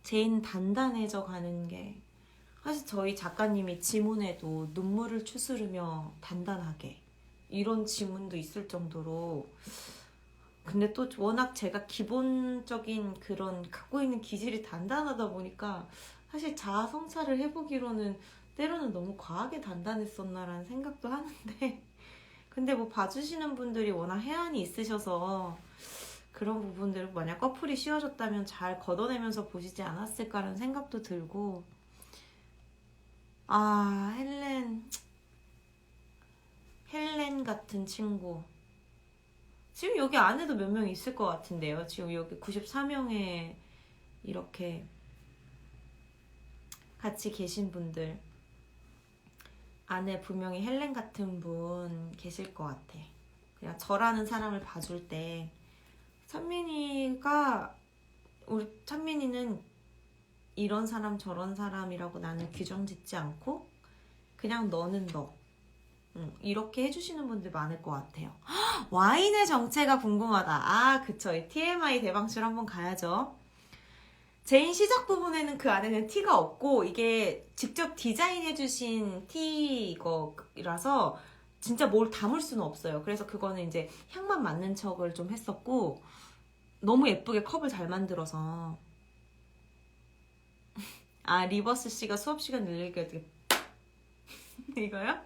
제인 단단해져 가는 게, 사실 저희 작가님이 지문에도 눈물을 추스르며 단단하게 이런 지문도 있을 정도로, 근데 또 워낙 제가 기본적인 그런 갖고 있는 기질이 단단하다 보니까 사실 자아 성찰을 해보기로는 때로는 너무 과하게 단단했었나라는 생각도 하는데 근데 뭐 봐주시는 분들이 워낙 해안이 있으셔서 그런 부분들을 만약 꺼풀이 씌워졌다면 잘 걷어내면서 보시지 않았을까라는 생각도 들고, 아, 헬렌 같은 친구. 지금 여기 안에도 몇 명 있을 것 같은데요. 지금 여기 94명에 이렇게 같이 계신 분들 안에 분명히 헬렌 같은 분 계실 것 같아. 그냥 저라는 사람을 봐줄 때 우리 찬민이는 이런 사람 저런 사람이라고 나는 규정 짓지 않고 그냥 너는 너, 이렇게 해주시는 분들 많을 것 같아요. 와인의 정체가 궁금하다. 아, 그쵸. 이 TMI 대방출 한번 가야죠. 제인 시작 부분에는 그 안에는 티가 없고 이게 직접 디자인해주신 티이라서 진짜 뭘 담을 수는 없어요. 그래서 그거는 이제 향만 맡는 척을 좀 했었고, 너무 예쁘게 컵을 잘 만들어서. 아, 리버스 씨가 수업 시간 늘리기 어떻게 이거요?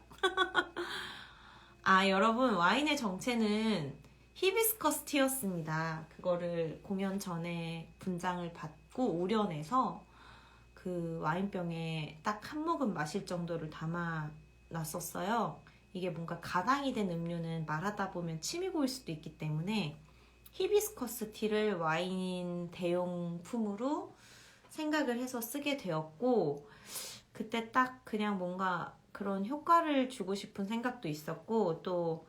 아, 여러분, 와인의 정체는 히비스커스 티였습니다. 그거를 공연 전에 분장을 받고 우려내서 그 와인병에 딱 한 모금 마실 정도를 담아 놨었어요. 이게 뭔가 가당이 된 음료는 말하다 보면 침이 고일 수도 있기 때문에 히비스커스 티를 와인 대용품으로 생각을 해서 쓰게 되었고, 그때 딱 그냥 뭔가 그런 효과를 주고 싶은 생각도 있었고, 또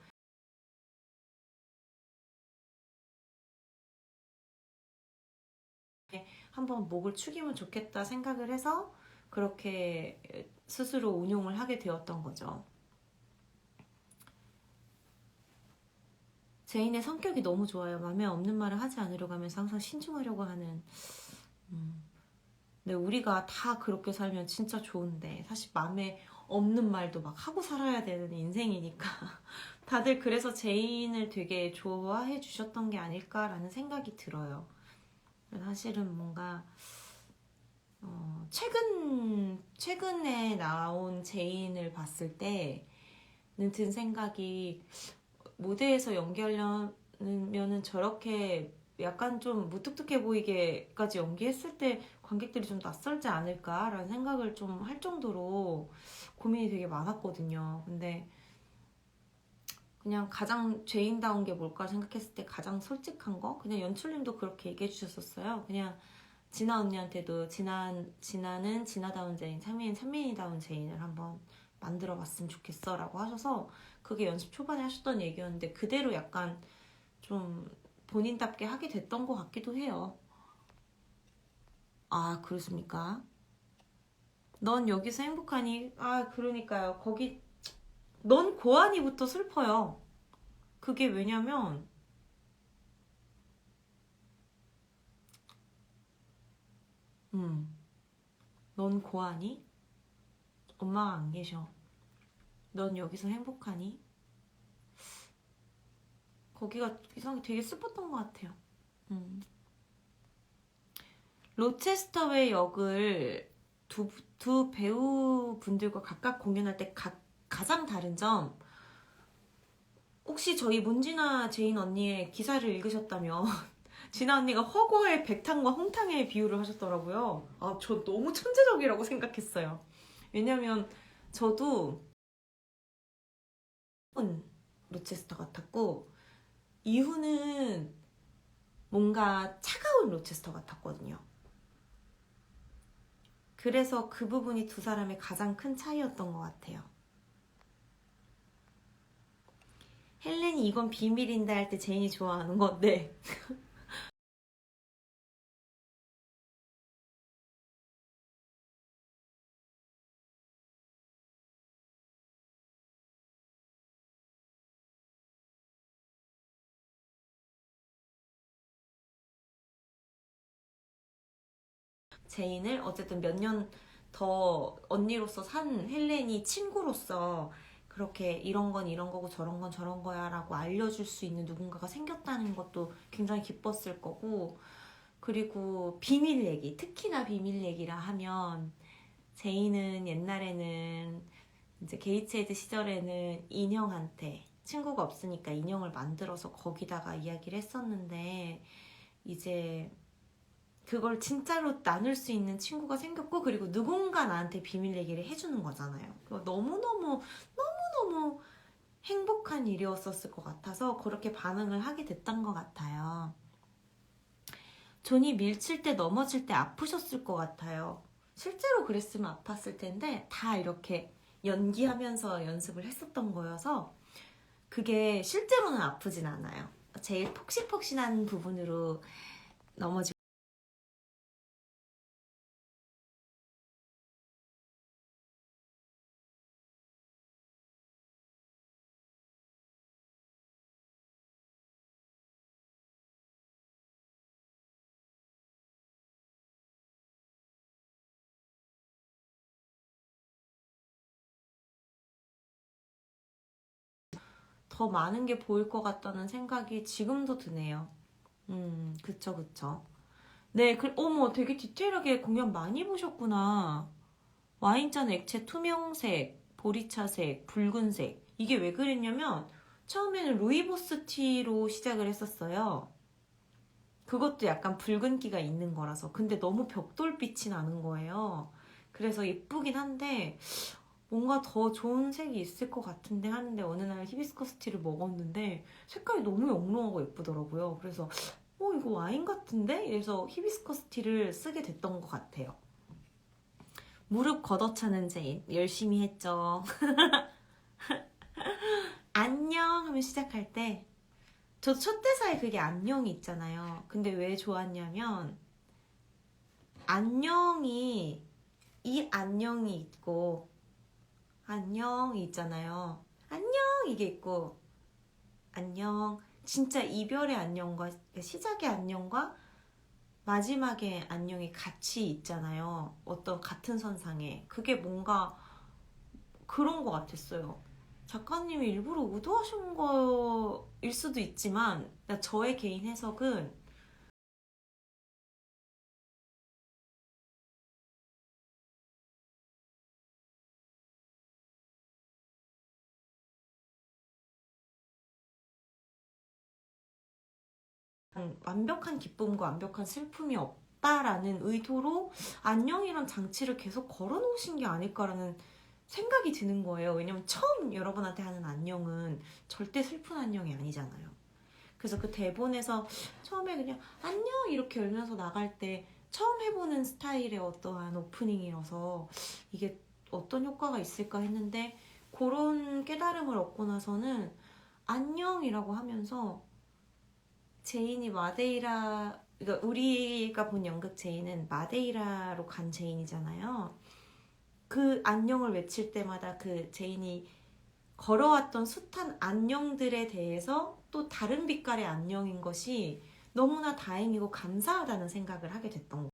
한번 목을 축이면 좋겠다 생각을 해서 그렇게 스스로 운용을 하게 되었던 거죠. 제인의 성격이 너무 좋아요. 마음에 없는 말을 하지 않으려고 하면서 항상 신중하려고 하는. 근데 우리가 다 그렇게 살면 진짜 좋은데 사실 마음에 없는 말도 막 하고 살아야 되는 인생이니까 다들 그래서 제인을 되게 좋아해 주셨던 게 아닐까라는 생각이 들어요. 사실은 뭔가 최근에 나온 제인을 봤을 때는 든 생각이, 무대에서 연기하려면은 저렇게 약간 좀 무뚝뚝해 보이게까지 연기했을 때 관객들이 좀 낯설지 않을까라는 생각을 좀 할 정도로 고민이 되게 많았거든요. 근데 그냥 가장 죄인다운 게 뭘까 생각했을 때 가장 솔직한 거? 그냥 연출님도 그렇게 얘기해 주셨었어요. 그냥 진아 언니한테도 진아는 진아다운 제인, 찬민이는 찬민이다운 제인을 한번 만들어 봤으면 좋겠어 라고 하셔서 그게 연습 초반에 하셨던 얘기였는데 그대로 약간 좀 본인답게 하게 됐던 것 같기도 해요. 아, 그렇습니까? 넌 여기서 행복하니? 아, 그러니까요. 넌 고아니부터 슬퍼요. 그게 왜냐면, 음, 넌 고아니? 엄마가 안 계셔. 넌 여기서 행복하니? 거기가 이상하게 되게 슬펐던 것 같아요. 음. 로체스터웨이 역을 두 배우분들과 각각 공연할 때 가장 다른 점, 혹시 저희 문진아 제인 언니의 기사를 읽으셨다면 진아 언니가 허거의 백탕과 홍탕의 비유를 하셨더라고요. 아, 저 너무 천재적이라고 생각했어요. 왜냐면 저도 로체스터 같았고 이후는 뭔가 차가운 로체스터 같았거든요. 그래서 그 부분이 두 사람의 가장 큰 차이였던 것 같아요. 헬렌이 이건 비밀인데 할 때 제인이 좋아하는 건데 제인을 어쨌든 몇 년 더 언니로서 산 헬렌이 친구로서 그렇게 이런 건 이런 거고 저런 건 저런 거야 라고 알려줄 수 있는 누군가가 생겼다는 것도 굉장히 기뻤을 거고, 그리고 비밀 얘기, 특히나 비밀 얘기라 하면 제이는 옛날에는 이제 게이츠헤드 시절에는 인형한테 친구가 없으니까 인형을 만들어서 거기다가 이야기를 했었는데 이제 그걸 진짜로 나눌 수 있는 친구가 생겼고, 그리고 누군가 나한테 비밀 얘기를 해주는 거잖아요. 너무너무 너무너무 행복한 일이었었을 것 같아서 그렇게 반응을 하게 됐던 것 같아요. 존이 밀칠 때 넘어질 때 아프셨을 것 같아요. 실제로 그랬으면 아팠을 텐데 다 이렇게 연기하면서 연습을 했었던 거여서 그게 실제로는 아프진 않아요. 제일 폭신폭신한 부분으로 넘어지고 더 많은 게 보일 것 같다는 생각이 지금도 드네요. 그쵸, 그쵸. 네, 어머, 되게 디테일하게 공연 많이 보셨구나. 와인잔 액체 투명색, 보리차색, 붉은색. 이게 왜 그랬냐면, 처음에는 루이보스 티로 시작을 했었어요. 그것도 약간 붉은기가 있는 거라서. 근데 너무 벽돌빛이 나는 거예요. 그래서 예쁘긴 한데, 뭔가 더 좋은 색이 있을 것 같은데 하는데 어느 날 히비스커스 티를 먹었는데 색깔이 너무 영롱하고 예쁘더라고요. 그래서 이거 와인 같은데? 이래서 히비스커스 티를 쓰게 됐던 것 같아요. 무릎 걷어차는 제인 열심히 했죠. 안녕 하면 시작할 때 저 첫 대사에 그게 안녕이 있잖아요. 근데 왜 좋았냐면 안녕이 이 안녕이 있고 안녕이 있잖아요. 안녕 이게 있고 안녕 진짜 이별의 안녕과 시작의 안녕과 마지막에 안녕이 같이 있잖아요. 어떤 같은 선상에. 그게 뭔가 그런 것 같았어요. 작가님이 일부러 의도하신 거일 수도 있지만 저의 개인 해석은 완벽한 기쁨과 완벽한 슬픔이 없다라는 의도로 안녕이란 장치를 계속 걸어놓으신 게 아닐까라는 생각이 드는 거예요. 왜냐면 처음 여러분한테 하는 안녕은 절대 슬픈 안녕이 아니잖아요. 그래서 그 대본에서 처음에 그냥 안녕 이렇게 열면서 나갈 때 처음 해보는 스타일의 어떠한 오프닝이라서 이게 어떤 효과가 있을까 했는데 그런 깨달음을 얻고 나서는 안녕이라고 하면서 제인이 마데이라, 그러니까 우리가 본 연극 제인은 마데이라로 간 제인이잖아요. 그 안녕을 외칠 때마다 그 제인이 걸어왔던 숱한 안녕들에 대해서 또 다른 빛깔의 안녕인 것이 너무나 다행이고 감사하다는 생각을 하게 됐던 거예요.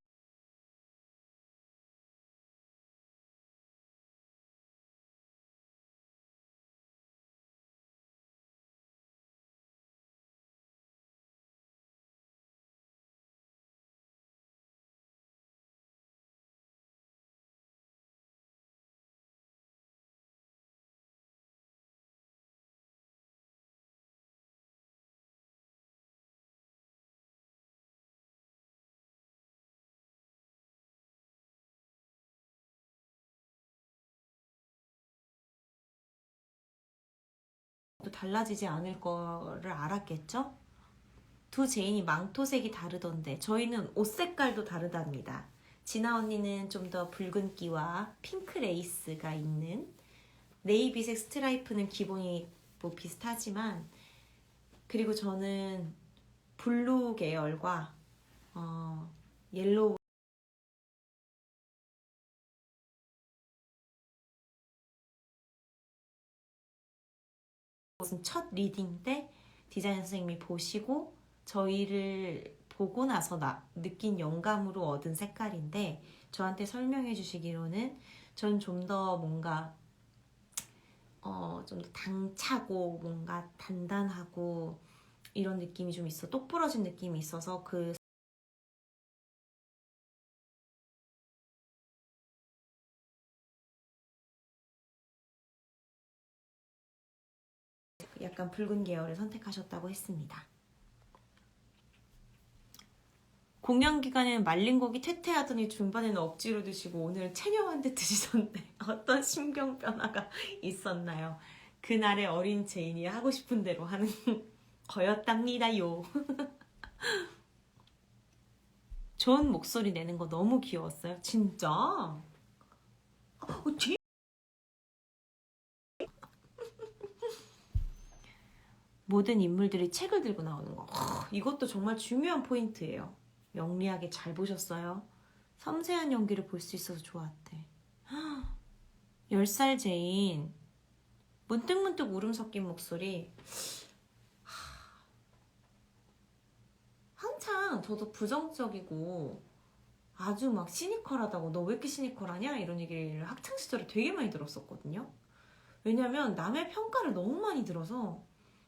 또 달라지지 않을 거를 알았겠죠? 두 제인이 망토색이 다르던데 저희는 옷 색깔도 다르답니다. 진아 언니는 좀 더 붉은기와 핑크 레이스가 있는, 네이비색 스트라이프는 기본이 뭐 비슷하지만, 그리고 저는 블루 계열과 옐로우. 첫 리딩 때 디자인 선생님이 보시고 저희를 보고 나서 느낀 영감으로 얻은 색깔인데 저한테 설명해 주시기로는 전 좀 더 뭔가 좀 더 당차고 뭔가 단단하고 이런 느낌이 좀 있어. 똑부러진 느낌이 있어서 그 약간 붉은 계열을 선택하셨다고 했습니다. 공연 기간에는 말린 고기 퇴퇴하더니 중반에는 억지로 드시고 오늘은 체념한 듯 드시던데 어떤 심경 변화가 있었나요? 그날의 어린 제인이 하고 싶은 대로 하는 거였답니다요. 좋은 목소리 내는 거 너무 귀여웠어요. 진짜? 모든 인물들이 책을 들고 나오는 거. 이것도 정말 중요한 포인트예요. 영리하게 잘 보셨어요? 섬세한 연기를 볼 수 있어서 좋았대. 10살 제인 문득문득 울음 섞인 목소리. 한창 저도 부정적이고 아주 막 시니컬하다고 너 왜 이렇게 시니컬하냐 이런 얘기를 학창시절에 되게 많이 들었었거든요. 왜냐면 남의 평가를 너무 많이 들어서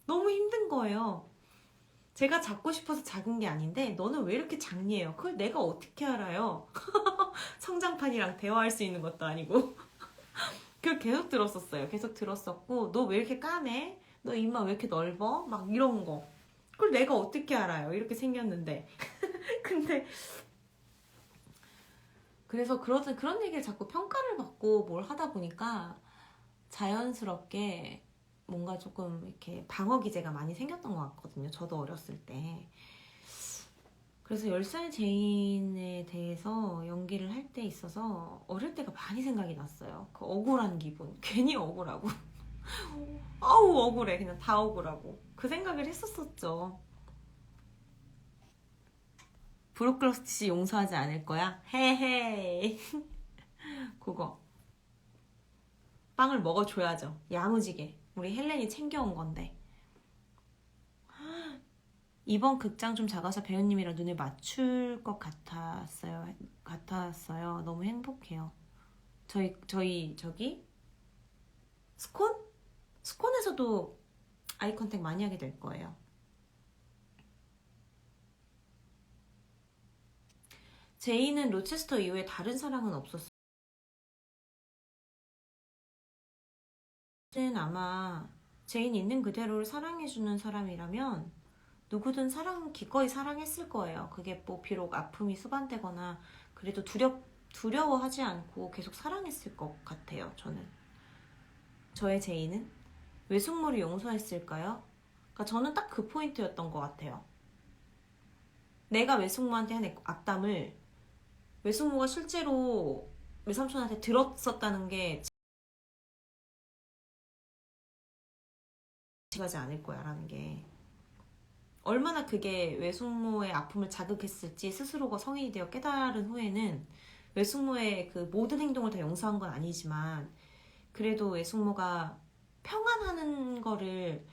너무 힘든 거예요. 제가 작고 싶어서 작은 게 아닌데 너는 왜 이렇게 작니에요? 그걸 내가 어떻게 알아요? 성장판이랑 대화할 수 있는 것도 아니고. 그걸 계속 들었었어요. 계속 들었었고 너 왜 이렇게 까매? 너 입만 왜 이렇게 넓어? 막 이런 거. 그걸 내가 어떻게 알아요? 이렇게 생겼는데. 근데 그래서 그런 얘기를 자꾸 평가를 받고 뭘 하다 보니까 자연스럽게 뭔가 조금 이렇게 방어 기제가 많이 생겼던 것 같거든요. 저도 어렸을 때. 그래서 10살 제인에 대해서 연기를 할 때 있어서 어릴 때가 많이 생각이 났어요. 그 억울한 기분. 괜히 억울하고. 아우 억울해. 그냥 다 억울하고. 그 생각을 했었었죠. 브로클러스티 용서하지 않을 거야? 헤헤. 그거. 빵을 먹어줘야죠. 야무지게. 우리 헬렌이 챙겨온 건데. 이번 극장 좀 작아서 배우님이랑 눈을 맞출 것 같았어요. 너무 행복해요. 저기 스콘? 스콘에서도 아이 컨택 많이 하게 될 거예요. 제이는 로체스터 이후에 다른 사랑은 없었어요. 는 아마 제인 있는 그대로를 사랑해주는 사람이라면 누구든 기꺼이 사랑했을 거예요. 그게 뭐 비록 아픔이 수반되거나 그래도 두려워하지 않고 계속 사랑했을 것 같아요. 저의 제이는 외숙모를 용서했을까요? 그러니까 저는 딱 그 포인트였던 것 같아요. 내가 외숙모한테 한 악담을 외숙모가 실제로 외삼촌한테 들었었다는 게 가지 않을 거야 라는 게 얼마나 그게 외숙모의 아픔을 자극했을지 스스로가 성인이 되어 깨달은 후에는 외숙모의 그 모든 행동을 다 용서한 건 아니지만 그래도 외숙모가 평안하는 거를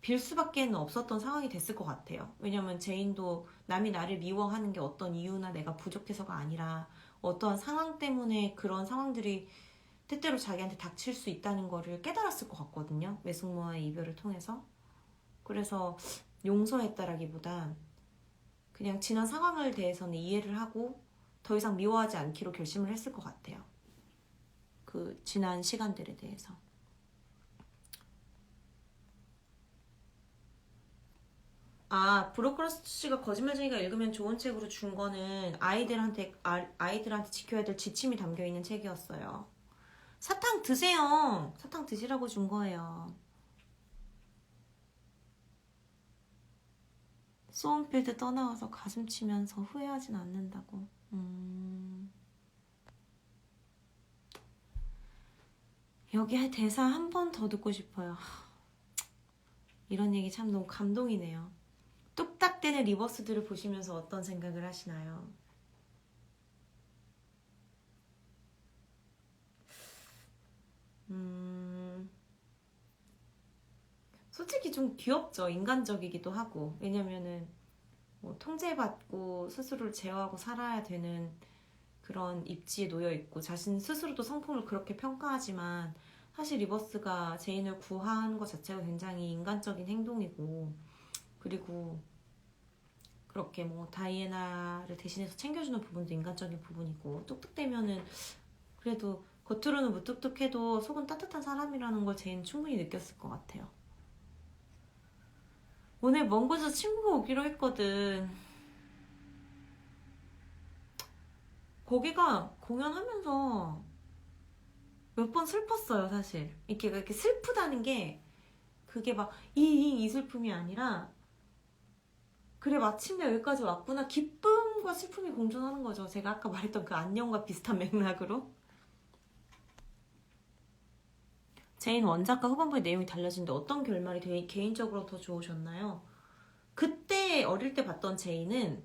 빌 수밖에 없었던 상황이 됐을 것 같아요. 왜냐면 제인도 남이 나를 미워하는 게 어떤 이유나 내가 부족해서가 아니라 어떠한 상황 때문에 그런 상황들이 때때로 자기한테 닥칠 수 있다는 거를 깨달았을 것 같거든요. 외숙모와의 이별을 통해서. 그래서 용서했다라기보단 그냥 지난 상황을 대해서는 이해를 하고 더 이상 미워하지 않기로 결심을 했을 것 같아요. 그 지난 시간들에 대해서. 브로커스 씨가 거짓말쟁이가 읽으면 좋은 책으로 준 거는 아이들한테 지켜야 될 지침이 담겨 있는 책이었어요. 사탕 드세요. 사탕 드시라고 준 거예요. 소원필드 떠나와서 가슴 치면서 후회하진 않는다고. 여기 대사 한 번 더 듣고 싶어요. 이런 얘기 참 너무 감동이네요. 뚝딱대는 리버스들을 보시면서 어떤 생각을 하시나요? 솔직히 좀 귀엽죠. 인간적이기도 하고. 왜냐면은 뭐 통제받고 스스로를 제어하고 살아야 되는 그런 입지에 놓여 있고 자신 스스로도 성품을 그렇게 평가하지만 사실 리버스가 제인을 구한 것 자체가 굉장히 인간적인 행동이고 그리고 그렇게 뭐 다이애나를 대신해서 챙겨주는 부분도 인간적인 부분이고 뚝뚝대면은 그래도 겉으로는 무뚝뚝해도 속은 따뜻한 사람이라는 걸 제인 충분히 느꼈을 것 같아요. 오늘 먼 곳에서 친구가 오기로 했거든. 거기가 공연하면서 몇 번 슬펐어요, 사실. 이렇게 슬프다는 게 그게 막 이 슬픔이 아니라 그래 마침내 여기까지 왔구나 기쁨과 슬픔이 공존하는 거죠. 제가 아까 말했던 그 안녕과 비슷한 맥락으로. 제인 원작과 후반부의 내용이 달라지는데 어떤 결말이 되게 개인적으로 더 좋으셨나요? 그때 어릴 때 봤던 제인은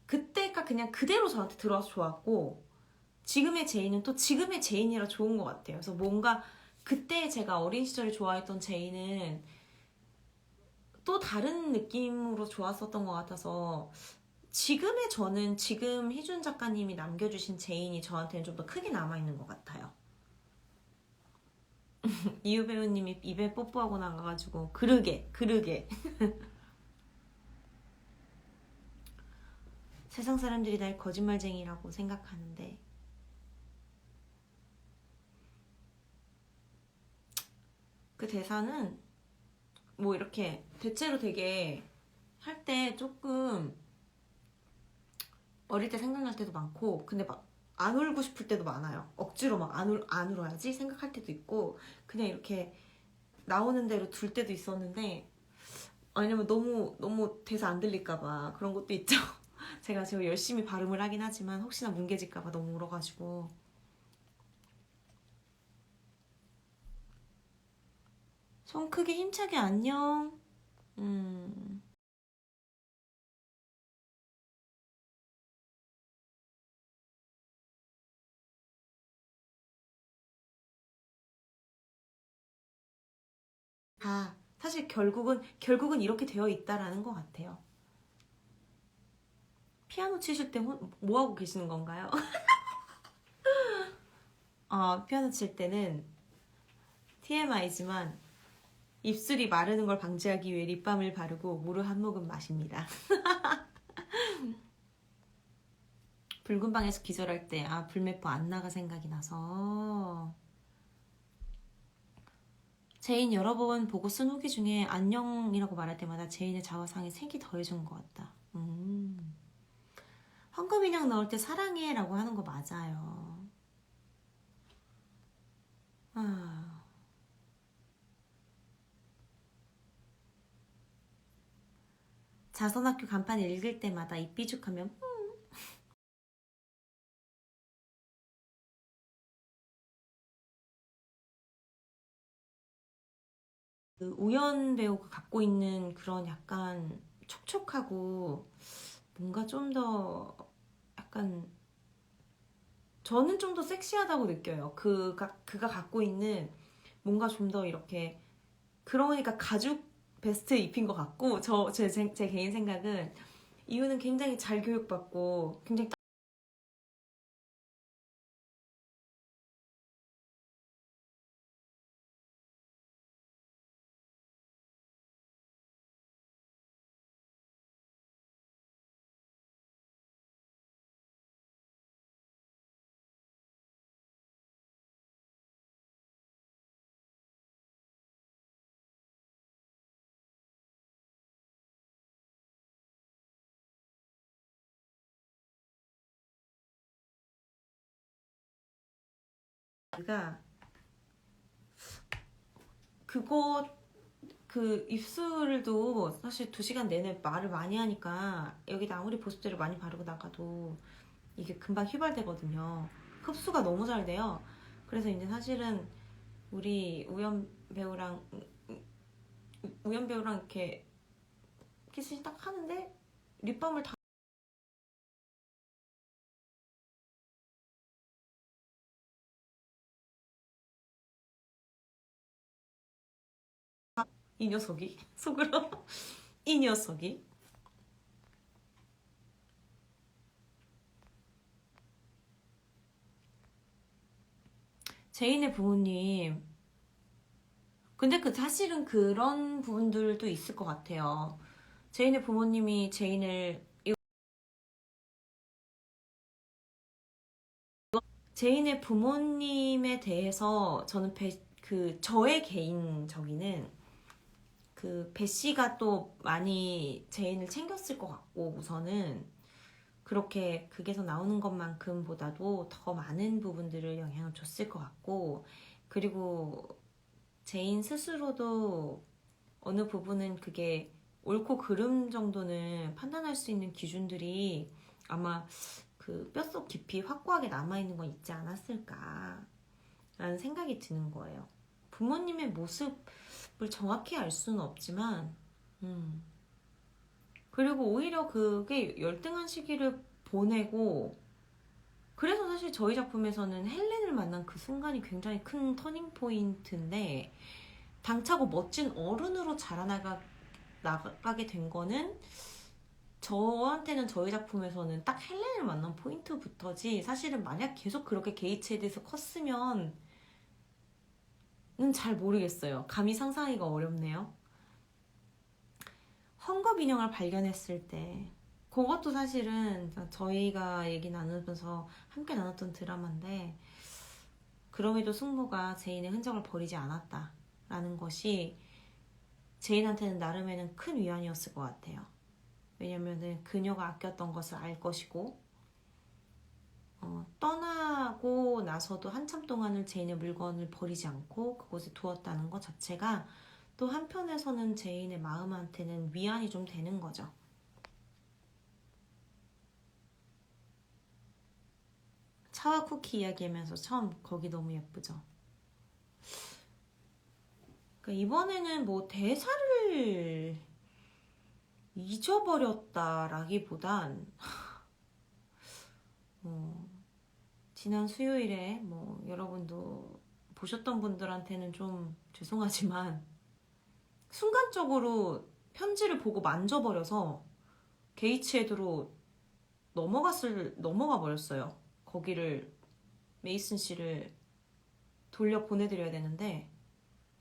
그때가 그냥 그대로 저한테 들어와서 좋았고 지금의 제인은 또 지금의 제인이라 좋은 것 같아요. 그래서 뭔가 그때 제가 어린 시절에 좋아했던 제인은 또 다른 느낌으로 좋았었던 것 같아서 지금의 저는 지금 희준 작가님이 남겨주신 제인이 저한테는 좀 더 크게 남아있는 것 같아요. 이유 배우님이 입에 뽀뽀하고 나가가지고 그러게 세상 사람들이 날 거짓말쟁이라고 생각하는데 그 대사는 뭐 이렇게 대체로 되게 할 때 조금 어릴 때 생각날 때도 많고 근데 막 안 울고 싶을 때도 많아요. 억지로 막 안 울어야지 생각할 때도 있고 그냥 이렇게 나오는 대로 둘 때도 있었는데 아니면 너무 대사 안 들릴까봐 그런 것도 있죠. 제가 지금 열심히 발음을 하긴 하지만 혹시나 뭉개질까봐 너무 울어가지고 손 크게 힘차게 안녕. 음. 사실 결국은 이렇게 되어 있다라는 것 같아요. 피아노 치실 때 뭐 하고 계시는 건가요? 피아노 칠 때는 TMI지만 입술이 마르는 걸 방지하기 위해 립밤을 바르고 물을 한 모금 마십니다. 붉은 방에서 기절할 때 불매포 안나가 생각이 나서 제인 여러 번 보고 쓴 후기 중에 안녕이라고 말할 때마다 제인의 자화상이 색이 더해진 것 같다. 황금인형 나올 때 사랑해 라고 하는 거 맞아요. 자선학교 간판 읽을 때마다 입 삐죽하면 그 우연 배우가 갖고 있는 그런 약간 촉촉하고 뭔가 좀 더 약간 저는 좀 더 섹시하다고 느껴요. 그가 갖고 있는 뭔가 좀 더 이렇게 그러니까 가죽 베스트 입힌 것 같고 제 개인 생각은 이유는 굉장히 잘 교육받고 굉장히 그가 그거 그 입술도 사실 2시간 내내 말을 많이 하니까 여기다 아무리 보습제를 많이 바르고 나가도 이게 금방 휘발되거든요. 흡수가 너무 잘 돼요. 그래서 이제 사실은 우리 우연 배우랑 이렇게 키스를 딱 하는데 립밤을 다 이 녀석이 속으로 이 녀석이 제인의 부모님. 근데 그 사실은 그런 부분들도 있을 것 같아요. 제인의 부모님이 제인의 부모님에 대해서 저는 저의 개인적인은 그 배 씨가 또 많이 제인을 챙겼을 것 같고, 우선은 그렇게 극에서 나오는 것만큼보다도 더 많은 부분들을 영향을 줬을 것 같고, 그리고 제인 스스로도 어느 부분은 그게 옳고 그름 정도는 판단할 수 있는 기준들이 아마 그 뼛속 깊이 확고하게 남아있는 건 있지 않았을까 라는 생각이 드는 거예요. 부모님의 모습을 정확히 알 수는 없지만 그리고 오히려 그게 열등한 시기를 보내고, 그래서 사실 저희 작품에서는 헬렌을 만난 그 순간이 굉장히 큰 터닝 포인트인데, 당차고 멋진 어른으로 나가게 된 거는 저한테는 저희 작품에서는 딱 헬렌을 만난 포인트부터지, 사실은 만약 계속 그렇게 게이츠에 대해서 컸으면 는 잘 모르겠어요. 감히 상상하기가 어렵네요. 헝겊 인형을 발견했을 때, 그것도 사실은 저희가 얘기 나누면서 함께 나눴던 드라마인데, 그럼에도 숙모가 제인의 흔적을 버리지 않았다라는 것이 제인한테는 나름에는 큰 위안이었을 것 같아요. 왜냐면은 그녀가 아꼈던 것을 알 것이고, 떠나고 나서도 한참 동안을 제인의 물건을 버리지 않고 그곳에 두었다는 것 자체가 또 한편에서는 제인의 마음한테는 위안이 좀 되는 거죠. 차와 쿠키 이야기하면서 처음 거기 너무 예쁘죠. 그러니까 이번에는 뭐 대사를 잊어버렸다라기보단 지난 수요일에 뭐 여러분도 보셨던 분들한테는 좀 죄송하지만 순간적으로 편지를 보고 만져버려서 게이츠헤드로 넘어가 버렸어요. 거기를 메이슨 씨를 돌려 보내드려야 되는데,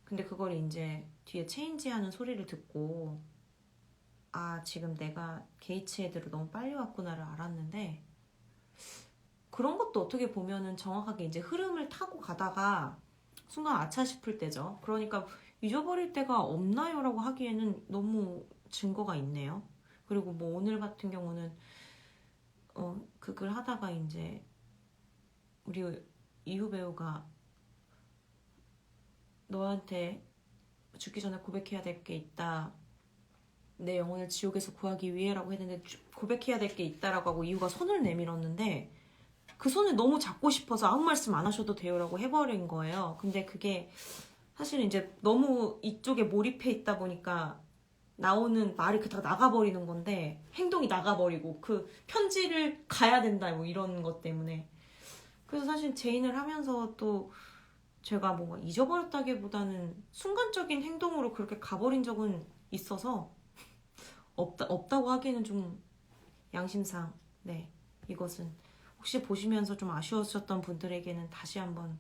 근데 그걸 이제 뒤에 체인지하는 소리를 듣고 아, 지금 내가 게이츠헤드로 너무 빨리 왔구나를 알았는데, 그런 것도 어떻게 보면은 정확하게 이제 흐름을 타고 가다가 순간 아차 싶을 때죠. 그러니까 잊어버릴 때가 없나요? 라고 하기에는 너무 증거가 있네요. 그리고 뭐 오늘 같은 경우는 그걸 하다가 이제 우리 이후 배우가 너한테 죽기 전에 고백해야 될 게 있다. 내 영혼을 지옥에서 구하기 위해라고 했는데 고백해야 될 게 있다라고 하고 이후가 손을 내밀었는데, 그 손을 너무 잡고 싶어서 아무 말씀 안 하셔도 돼요라고 해버린 거예요. 근데 그게 사실 이제 너무 이쪽에 몰입해 있다 보니까 나오는 말이 다 나가버리는 건데, 행동이 나가버리고 그 편지를 가야 된다 뭐 이런 것 때문에. 그래서 사실 제인을 하면서 또 제가 뭔가 잊어버렸다기보다는 순간적인 행동으로 그렇게 가버린 적은 있어서 없다고 하기에는 좀 양심상, 네, 이것은 혹시 보시면서 좀 아쉬우셨던 분들에게는 다시 한번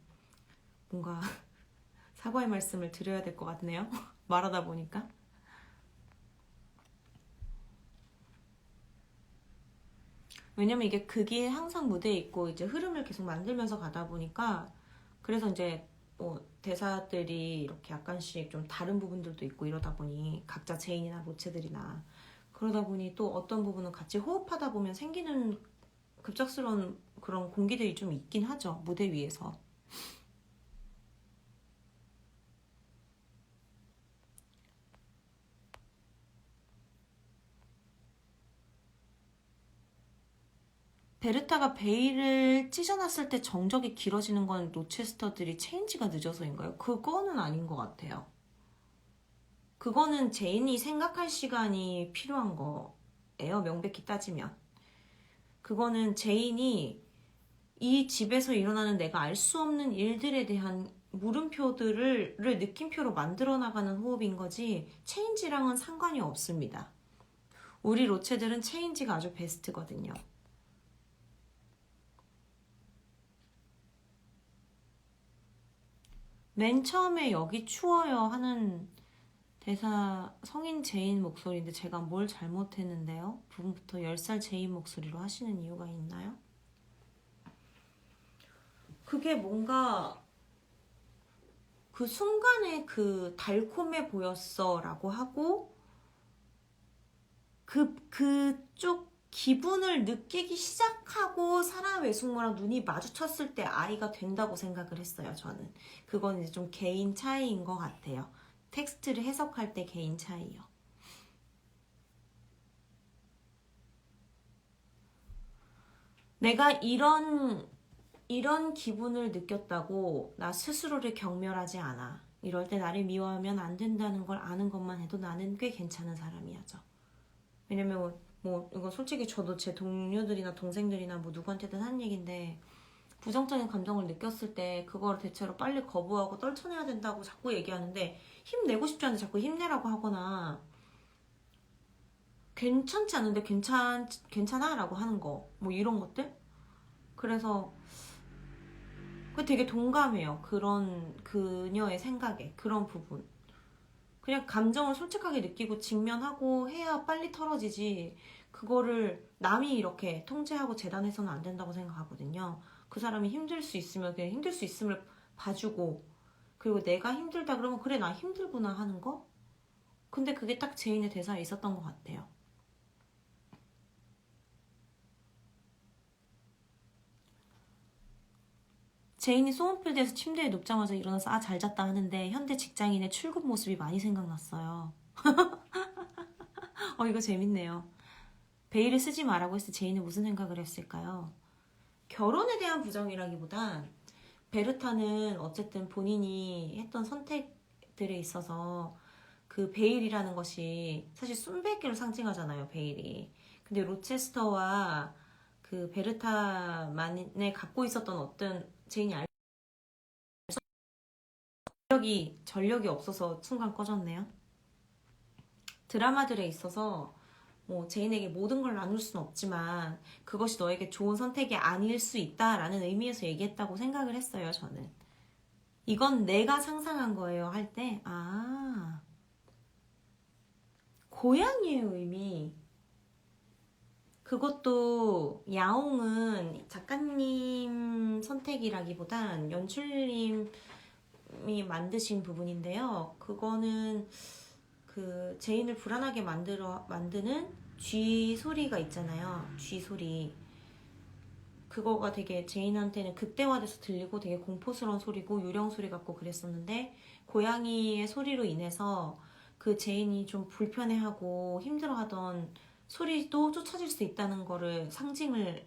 뭔가 사과의 말씀을 드려야 될 것 같네요. 말하다 보니까. 왜냐면 이게 극이 항상 무대에 있고 이제 흐름을 계속 만들면서 가다 보니까, 그래서 이제 뭐 대사들이 이렇게 약간씩 좀 다른 부분들도 있고 이러다 보니 각자 제인이나 로체들이나 그러다 보니 또 어떤 부분은 같이 호흡하다 보면 생기는 급작스러운 그런 공기들이 좀 있긴 하죠, 무대 위에서. 베르타가 베일을 찢어놨을 때 정적이 길어지는 건 로체스터들이 체인지가 늦어서인가요? 그거는 아닌 것 같아요. 그거는 제인이 생각할 시간이 필요한 거예요, 명백히 따지면. 그거는 제인이 이 집에서 일어나는 내가 알 수 없는 일들에 대한 물음표들을 느낌표로 만들어 나가는 호흡인 거지, 체인지랑은 상관이 없습니다. 우리 로체들은 체인지가 아주 베스트거든요. 맨 처음에 여기 추워요 하는 대사 성인 제인 목소리인데 제가 뭘 잘못했는데요? 부분부터 10살 제인 목소리로 하시는 이유가 있나요? 그게 뭔가 그 순간에 그 달콤해 보였어 라고 하고 그쪽 기분을 느끼기 시작하고 사람 외숙모랑 눈이 마주쳤을 때 아이가 된다고 생각을 했어요. 저는 그건 이제 좀 개인 차이인 것 같아요. 텍스트를 해석할 때 개인 차이요. 내가 이런 기분을 느꼈다고 나 스스로를 경멸하지 않아. 이럴 때 나를 미워하면 안 된다는 걸 아는 것만 해도 나는 꽤 괜찮은 사람이야죠. 왜냐면 뭐 이거 솔직히 저도 제 동료들이나 동생들이나 뭐 누구한테든 하는 얘기인데 부정적인 감정을 느꼈을 때 그걸 대체로 빨리 거부하고 떨쳐내야 된다고 자꾸 얘기하는데 힘내고 싶지 않은데 자꾸 힘내라고 하거나 괜찮지 않은데 괜찮아? 라고 하는 거 뭐 이런 것들? 그래서 그 되게 동감해요. 그런 그녀의 생각에 그런 부분. 그냥 감정을 솔직하게 느끼고 직면하고 해야 빨리 털어지지. 그거를 남이 이렇게 통제하고 재단해서는 안 된다고 생각하거든요. 그 사람이 힘들 수 있으면 그냥 힘들 수 있음을 봐주고 그리고 내가 힘들다 그러면 그래 나 힘들구나 하는 거? 근데 그게 딱 제인의 대사에 있었던 것 같아요. 제인이 소원필드에서 침대에 눕자마자 일어나서 아 잘 잤다 하는데 현대 직장인의 출근 모습이 많이 생각났어요. 이거 재밌네요. 베일을 쓰지 말라고 했을 때 제인은 무슨 생각을 했을까요? 결혼에 대한 부정이라기보단 베르타는 어쨌든 본인이 했던 선택들에 있어서 그 베일이라는 것이 사실 순백기를 상징하잖아요, 베일이. 근데 로체스터와 그 베르타만에 갖고 있었던 어떤 제인이 전력이 없어서 순간 꺼졌네요. 드라마들에 있어서 뭐 제인에게 모든 걸 나눌 수는 없지만 그것이 너에게 좋은 선택이 아닐 수 있다라는 의미에서 얘기했다고 생각을 했어요, 저는. 이건 내가 상상한 거예요 할 때, 고양이의 의미. 그것도 야옹은 작가님 선택이라기보단 연출님이 만드신 부분인데요. 그거는 그 제인을 불안하게 만드는 쥐 소리가 있잖아요. 쥐 소리. 그거가 되게 제인한테는 극대화돼서 들리고 되게 공포스러운 소리고 유령 소리 같고 그랬었는데 고양이의 소리로 인해서 그 제인이 좀 불편해하고 힘들어하던 소리도 쫓아질 수 있다는 거를 상징을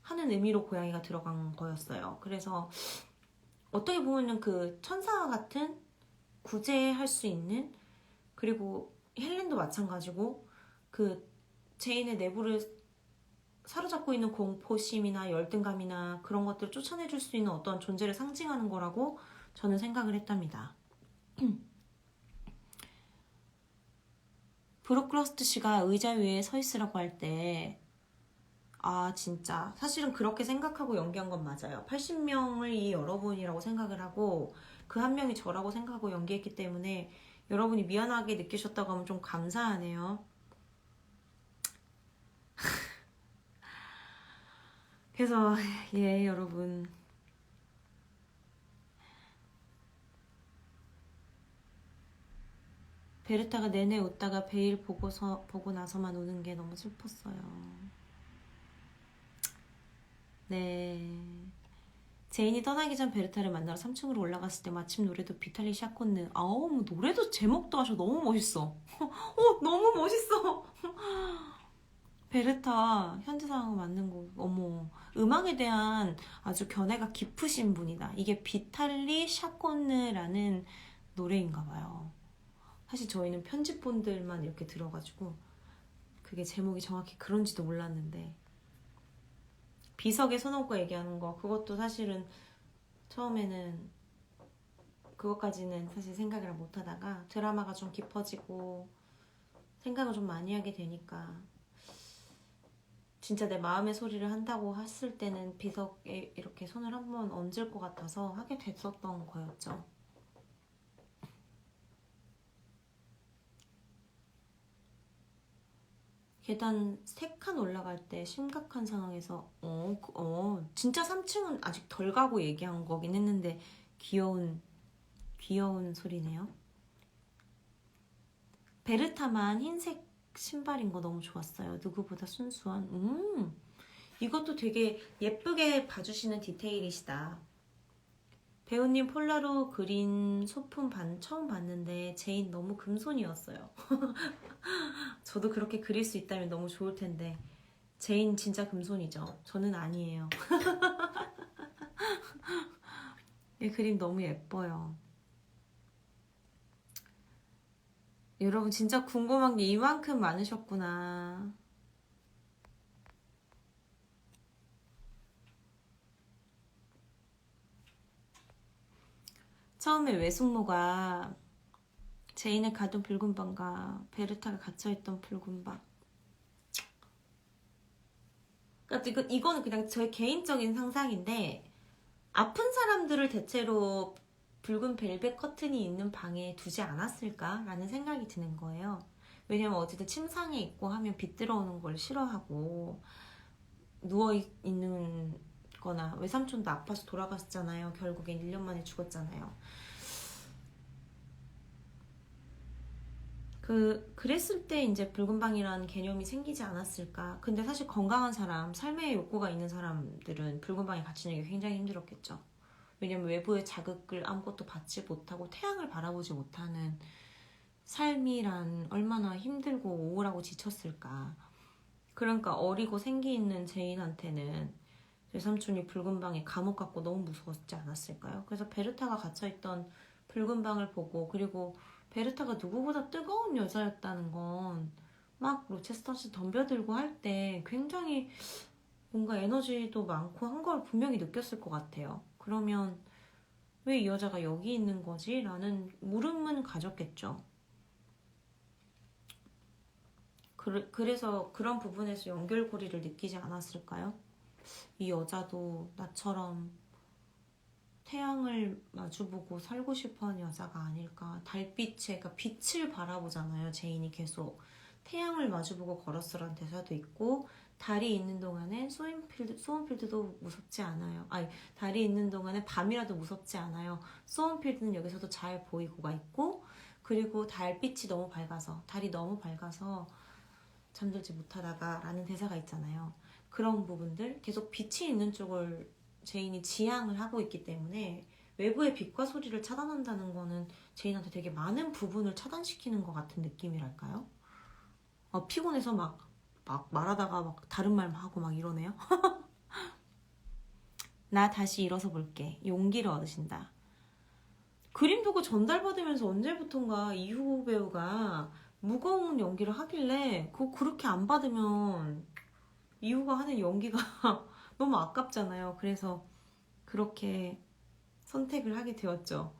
하는 의미로 고양이가 들어간 거였어요. 그래서 어떻게 보면은 그 천사와 같은 구제할 수 있는 그리고 헬렌도 마찬가지고 그 제인의 내부를 사로잡고 있는 공포심이나 열등감이나 그런 것들을 쫓아내줄 수 있는 어떤 존재를 상징하는 거라고 저는 생각을 했답니다. 브루크러스트 씨가 의자 위에 서 있으라고 할 때 진짜 사실은 그렇게 생각하고 연기한 건 맞아요. 80명을 이 여러분이라고 생각을 하고 그 한 명이 저라고 생각하고 연기했기 때문에 여러분이 미안하게 느끼셨다고 하면 좀 감사하네요. 그래서 예 여러분 베르타가 내내 웃다가 베일 보고 나서만 우는 게 너무 슬펐어요. 네. 제인이 떠나기 전 베르타를 만나러 3층으로 올라갔을 때 마침 노래도 비탈리 샤콘느. 뭐 노래도 제목도 아주 너무 멋있어. 너무 멋있어. 베르타 현대 상황을 만든 곡. 어머. 음악에 대한 아주 견해가 깊으신 분이다. 이게 비탈리 샤콘느라는 노래인가 봐요. 사실 저희는 편집본들만 이렇게 들어가지고 그게 제목이 정확히 그런지도 몰랐는데 비석의 손오고 얘기하는 거 그것도 사실은 처음에는 그것까지는 사실 생각을 못 하다가 드라마가 좀 깊어지고 생각을 좀 많이 하게 되니까 진짜 내 마음의 소리를 한다고 했을 때는 비석에 이렇게 손을 한번 얹을 것 같아서 하게 됐었던 거였죠. 계단 3칸 올라갈 때 심각한 상황에서 진짜 3층은 아직 덜 가고 얘기한 거긴 했는데 귀여운 소리네요. 베르타만 흰색 신발인 거 너무 좋았어요. 누구보다 순수한. 이것도 되게 예쁘게 봐주시는 디테일이시다. 배우님 폴라로 그린 소품 처음 봤는데 제인 너무 금손이었어요. 저도 그렇게 그릴 수 있다면 너무 좋을 텐데 제인 진짜 금손이죠. 저는 아니에요. 이 그림 너무 예뻐요. 여러분 진짜 궁금한 게 이만큼 많으셨구나. 처음에 외숙모가 제인을 가둔 붉은 방과 베르타가 갇혀있던 붉은 방. 그러니까 이거는 그냥 저의 개인적인 상상인데 아픈 사람들을 대체로 붉은 벨벳 커튼이 있는 방에 두지 않았을까라는 생각이 드는 거예요. 왜냐면 어쨌든 침상에 있고 하면 빛 들어오는 걸 싫어하고 누워있는 거나 외삼촌도 아파서 돌아갔잖아요. 결국엔 1년 만에 죽었잖아요. 그랬을 때 이제 붉은 방이라는 개념이 생기지 않았을까. 근데 사실 건강한 사람, 삶의 욕구가 있는 사람들은 붉은 방에 갇히는 게 굉장히 힘들었겠죠. 왜냐면 외부의 자극을 아무것도 받지 못하고 태양을 바라보지 못하는 삶이란 얼마나 힘들고 우울하고 지쳤을까. 그러니까 어리고 생기 있는 제인한테는 외삼촌이 붉은 방에 감옥 같고 너무 무서웠지 않았을까요? 그래서 베르타가 갇혀있던 붉은 방을 보고, 그리고 베르타가 누구보다 뜨거운 여자였다는 건 막 로체스터씨 덤벼들고 할 때 굉장히 뭔가 에너지도 많고 한 걸 분명히 느꼈을 것 같아요. 그러면 왜 이 여자가 여기 있는 거지? 라는 물음은 가졌겠죠. 그래서 그런 부분에서 연결고리를 느끼지 않았을까요? 이 여자도 나처럼 태양을 마주보고 살고 싶어하는 여자가 아닐까. 달빛에, 그러니까 빛을 바라보잖아요. 제인이 계속 태양을 마주보고 걸었으란 대사도 있고, 달이 있는 동안엔 소원필드도 무섭지 않아요. 아니, 달이 있는 동안엔 밤이라도 무섭지 않아요. 소원필드는 여기서도 잘 보이고가 있고, 그리고 달빛이 너무 밝아서, 달이 너무 밝아서 잠들지 못하다가 라는 대사가 있잖아요. 그런 부분들, 계속 빛이 있는 쪽을 제인이 지향을 하고 있기 때문에 외부의 빛과 소리를 차단한다는 거는 제인한테 되게 많은 부분을 차단시키는 것 같은 느낌이랄까요? 피곤해서 막 말하다가 막 다른 말 하고 막 이러네요. 나 다시 일어서 볼게. 용기를 얻으신다. 그림 보고 전달받으면서 언제부턴가 이후 배우가 무거운 연기를 하길래 그거 그렇게 안 받으면 이후가 하는 연기가 너무 아깝잖아요. 그래서 그렇게 선택을 하게 되었죠.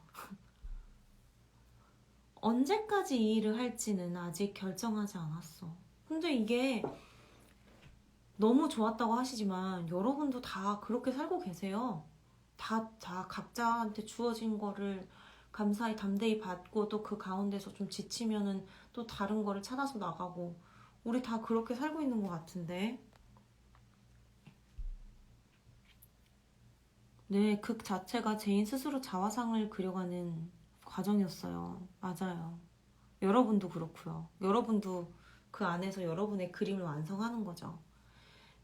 언제까지 이 일을 할지는 아직 결정하지 않았어. 근데 이게 너무 좋았다고 하시지만 여러분도 다 그렇게 살고 계세요. 다 각자한테 주어진 거를 감사히 담대히 받고 또 그 가운데서 좀 지치면은 또 다른 거를 찾아서 나가고 우리 다 그렇게 살고 있는 것 같은데. 네, 극 자체가 제인 스스로 자화상을 그려가는 과정이었어요. 맞아요. 여러분도 그렇고요. 여러분도 그 안에서 여러분의 그림을 완성하는 거죠.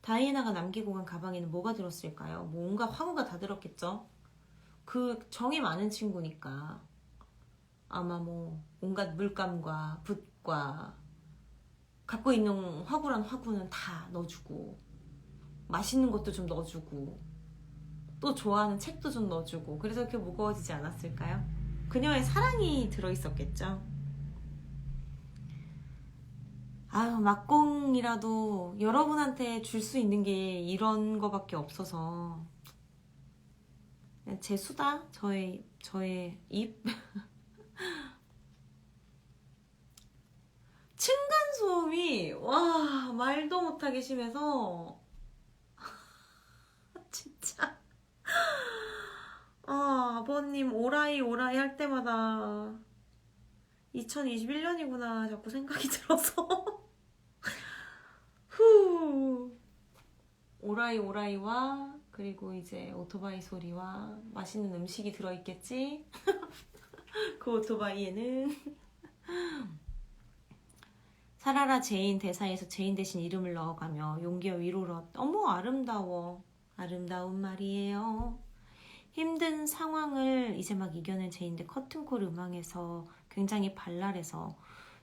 다이애나가 남기고 간 가방에는 뭐가 들었을까요? 뭔가 화구가 다 들었겠죠? 그 정이 많은 친구니까 아마 뭐 온갖 물감과 붓과 갖고 있는 화구란 화구는 다 넣어주고 맛있는 것도 좀 넣어주고 또 좋아하는 책도 좀 넣어주고 그래서 이렇게 무거워지지 않았을까요? 그녀의 사랑이 들어있었겠죠? 아유, 막공이라도 여러분한테 줄 수 있는 게 이런 거밖에 없어서 제 수다? 저의 입? 층간소음이 와 말도 못하게 심해서 진짜 아버님 오라이 할 때마다 2021년이구나 자꾸 생각이 들어서 오라이와 그리고 이제 오토바이 소리와 맛있는 음식이 들어있겠지? 그 오토바이에는 살아라 제인 대사에서 제인 대신 이름을 넣어가며 용기와 위로를 어머 아름다워. 아름다운 말이에요. 힘든 상황을 이제 막 이겨낸 제인데 커튼콜 음악에서 굉장히 발랄해서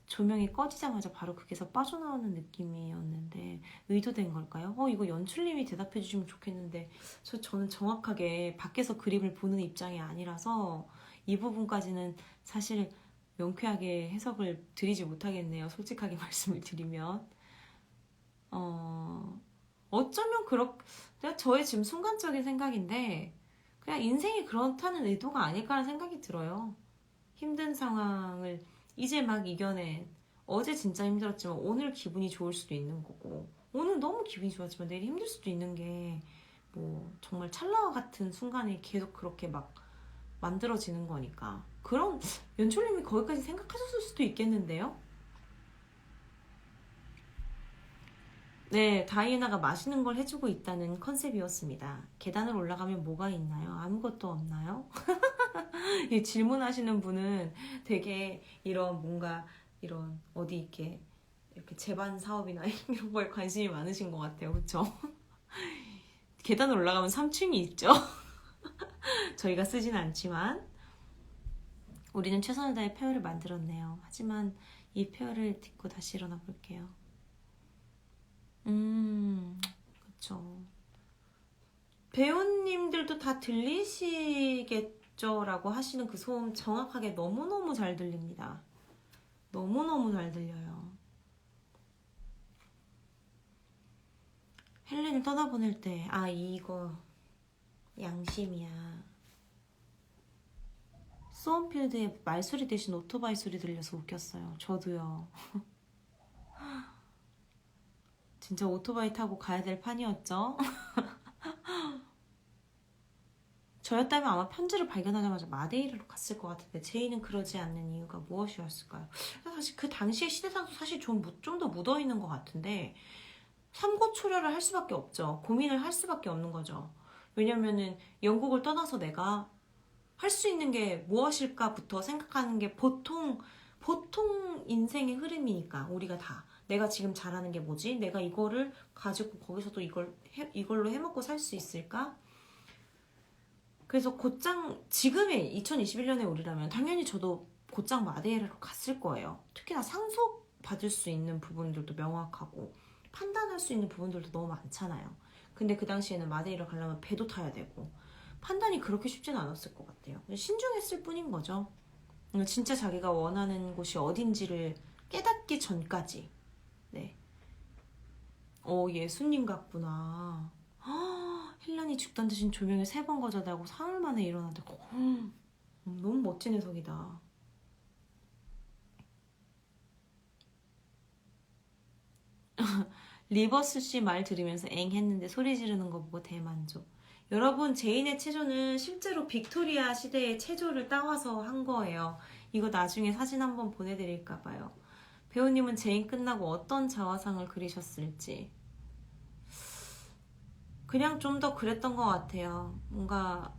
조명이 꺼지자마자 바로 극에서 빠져나오는 느낌이었는데 의도된 걸까요? 이거 연출님이 대답해 주시면 좋겠는데 저는 정확하게 밖에서 그림을 보는 입장이 아니라서 이 부분까지는 사실 명쾌하게 해석을 드리지 못하겠네요. 솔직하게 말씀을 드리면 어쩌면 저의 지금 순간적인 생각인데 그냥 인생이 그렇다는 의도가 아닐까라는 생각이 들어요. 힘든 상황을 이제 막 이겨낸 어제 진짜 힘들었지만 오늘 기분이 좋을 수도 있는 거고 오늘 너무 기분이 좋았지만 내일 힘들 수도 있는 게 뭐 정말 찰나와 같은 순간에 계속 그렇게 막 만들어지는 거니까 그런 연출님이 거기까지 생각하셨을 수도 있겠는데요. 네, 다이애나가 맛있는 걸 해주고 있다는 컨셉이었습니다. 계단을 올라가면 뭐가 있나요? 아무것도 없나요? 이 질문하시는 분은 되게 이런 뭔가 이런 어디 이렇게 제반 사업이나 이런 거에 관심이 많으신 것 같아요. 그쵸? 계단을 올라가면 3층이 있죠. 저희가 쓰진 않지만 우리는 최선을 다해 페어를 만들었네요. 하지만 이 페어를 딛고 다시 일어나 볼게요. 그쵸. 배우님들도 다 들리시겠죠? 라고 하시는 그 소음 정확하게 너무너무 잘 들립니다. 너무너무 잘 들려요. 헬렌을 떠나보낼 때 이거 양심이야. 소원필드의 말소리 대신 오토바이 소리 들려서 웃겼어요. 저도요. 진짜 오토바이 타고 가야 될 판이었죠? 저였다면 아마 편지를 발견하자마자 마데이르로 갔을 것 같은데 제이는 그러지 않는 이유가 무엇이었을까요? 사실 그 당시의 시대상도 사실 좀 더 묻어있는 것 같은데 삼고초려를 할 수밖에 없죠. 고민을 할 수밖에 없는 거죠. 왜냐면은 영국을 떠나서 내가 할 수 있는 게 무엇일까부터 생각하는 게 보통 인생의 흐름이니까 우리가 다 내가 지금 잘하는 게 뭐지? 내가 이거를 가지고 거기서도 이걸로 해먹고 살 수 있을까? 그래서 곧장 지금의 2021년에 우리라면 당연히 저도 곧장 마데이라로 갔을 거예요. 특히나 상속받을 수 있는 부분들도 명확하고 판단할 수 있는 부분들도 너무 많잖아요. 근데 그 당시에는 마데이라 가려면 배도 타야 되고 판단이 그렇게 쉽지는 않았을 것 같아요. 신중했을 뿐인 거죠. 진짜 자기가 원하는 곳이 어딘지를 깨닫기 전까지. 네. 예수님 같구나. 헬란이 죽던 대신 조명을 3번 거절하고 사흘 만에 일어나는데 너무 멋진 해석이다. 리버스 씨 말 들으면서 엥 했는데 소리 지르는 거 보고 대만족. 여러분 제인의 체조는 실제로 빅토리아 시대의 체조를 따와서 한 거예요. 이거 나중에 사진 한번 보내드릴까봐요. 배우님은 제인 끝나고 어떤 자화상을 그리셨을지. 그냥 좀 더 그랬던 것 같아요. 뭔가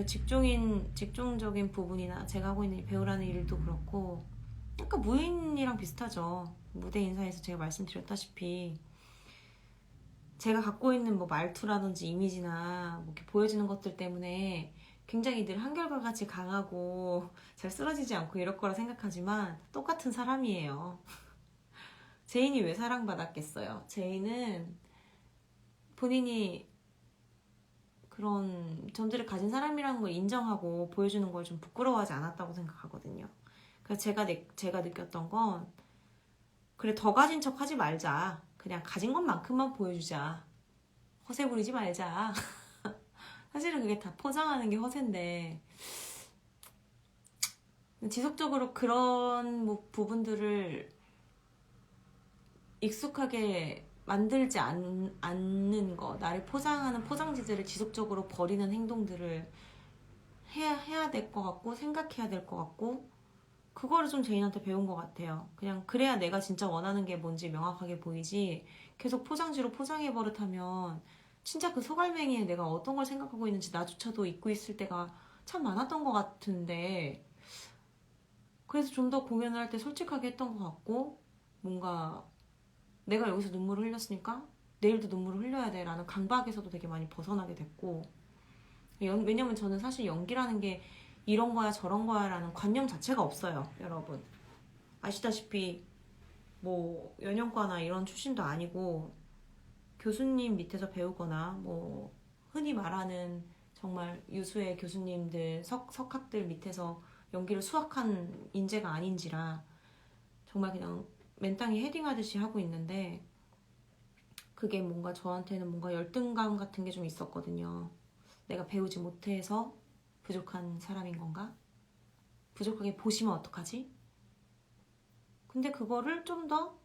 직종적인 부분이나 제가 하고 있는 배우라는 일도 그렇고 약간 무인이랑 비슷하죠. 무대 인사에서 제가 말씀드렸다시피 제가 갖고 있는 뭐 말투라든지 이미지나 뭐 이렇게 보여지는 것들 때문에 굉장히 늘 한결같이 강하고 잘 쓰러지지 않고 이럴 거라 생각하지만 똑같은 사람이에요. 제인이 왜 사랑받았겠어요? 제인은 본인이 그런 점들을 가진 사람이라는 걸 인정하고 보여주는 걸 좀 부끄러워하지 않았다고 생각하거든요. 그래서 제가 느꼈던 건 그래 더 가진 척 하지 말자. 그냥 가진 것만큼만 보여주자. 허세 부리지 말자. 사실은 그게 다 포장하는 게 허세인데 지속적으로 그런 부분들을 익숙하게 만들지 않는 거, 나를 포장하는 포장지들을 지속적으로 버리는 행동들을 해야 될 것 같고 생각해야 될 것 같고 그거를 좀 제인한테 배운 것 같아요. 그냥 그래야 내가 진짜 원하는 게 뭔지 명확하게 보이지, 계속 포장지로 포장해 버릇하면 진짜 그 소갈맹이에 내가 어떤 걸 생각하고 있는지 나조차도 잊고 있을 때가 참 많았던 것 같은데, 그래서 좀 더 공연을 할 때 솔직하게 했던 것 같고, 뭔가 내가 여기서 눈물을 흘렸으니까 내일도 눈물을 흘려야 돼 라는 강박에서도 되게 많이 벗어나게 됐고, 왜냐면 저는 사실 연기라는 게 이런 거야 저런 거야 라는 관념 자체가 없어요. 여러분 아시다시피 뭐 연영과나 이런 출신도 아니고, 교수님 밑에서 배우거나 뭐 흔히 말하는 정말 유수의 교수님들, 석학들 밑에서 연기를 수학한 인재가 아닌지라 정말 그냥 맨땅에 헤딩하듯이 하고 있는데, 그게 뭔가 저한테는 뭔가 열등감 같은 게 좀 있었거든요. 내가 배우지 못해서 부족한 사람인 건가? 부족하게 보시면 어떡하지? 근데 그거를 좀 더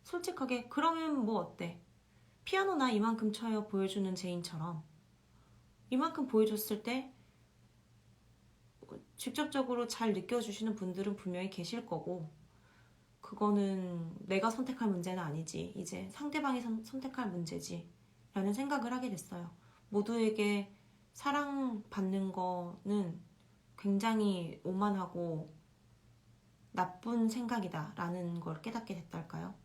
솔직하게, 그러면 뭐 어때? 피아노 나 이만큼 쳐요 보여주는 제인처럼 이만큼 보여줬을 때 직접적으로 잘 느껴주시는 분들은 분명히 계실 거고, 그거는 내가 선택할 문제는 아니지, 이제 상대방이 선택할 문제지 라는 생각을 하게 됐어요. 모두에게 사랑받는 거는 굉장히 오만하고 나쁜 생각이다 라는 걸 깨닫게 됐달까요?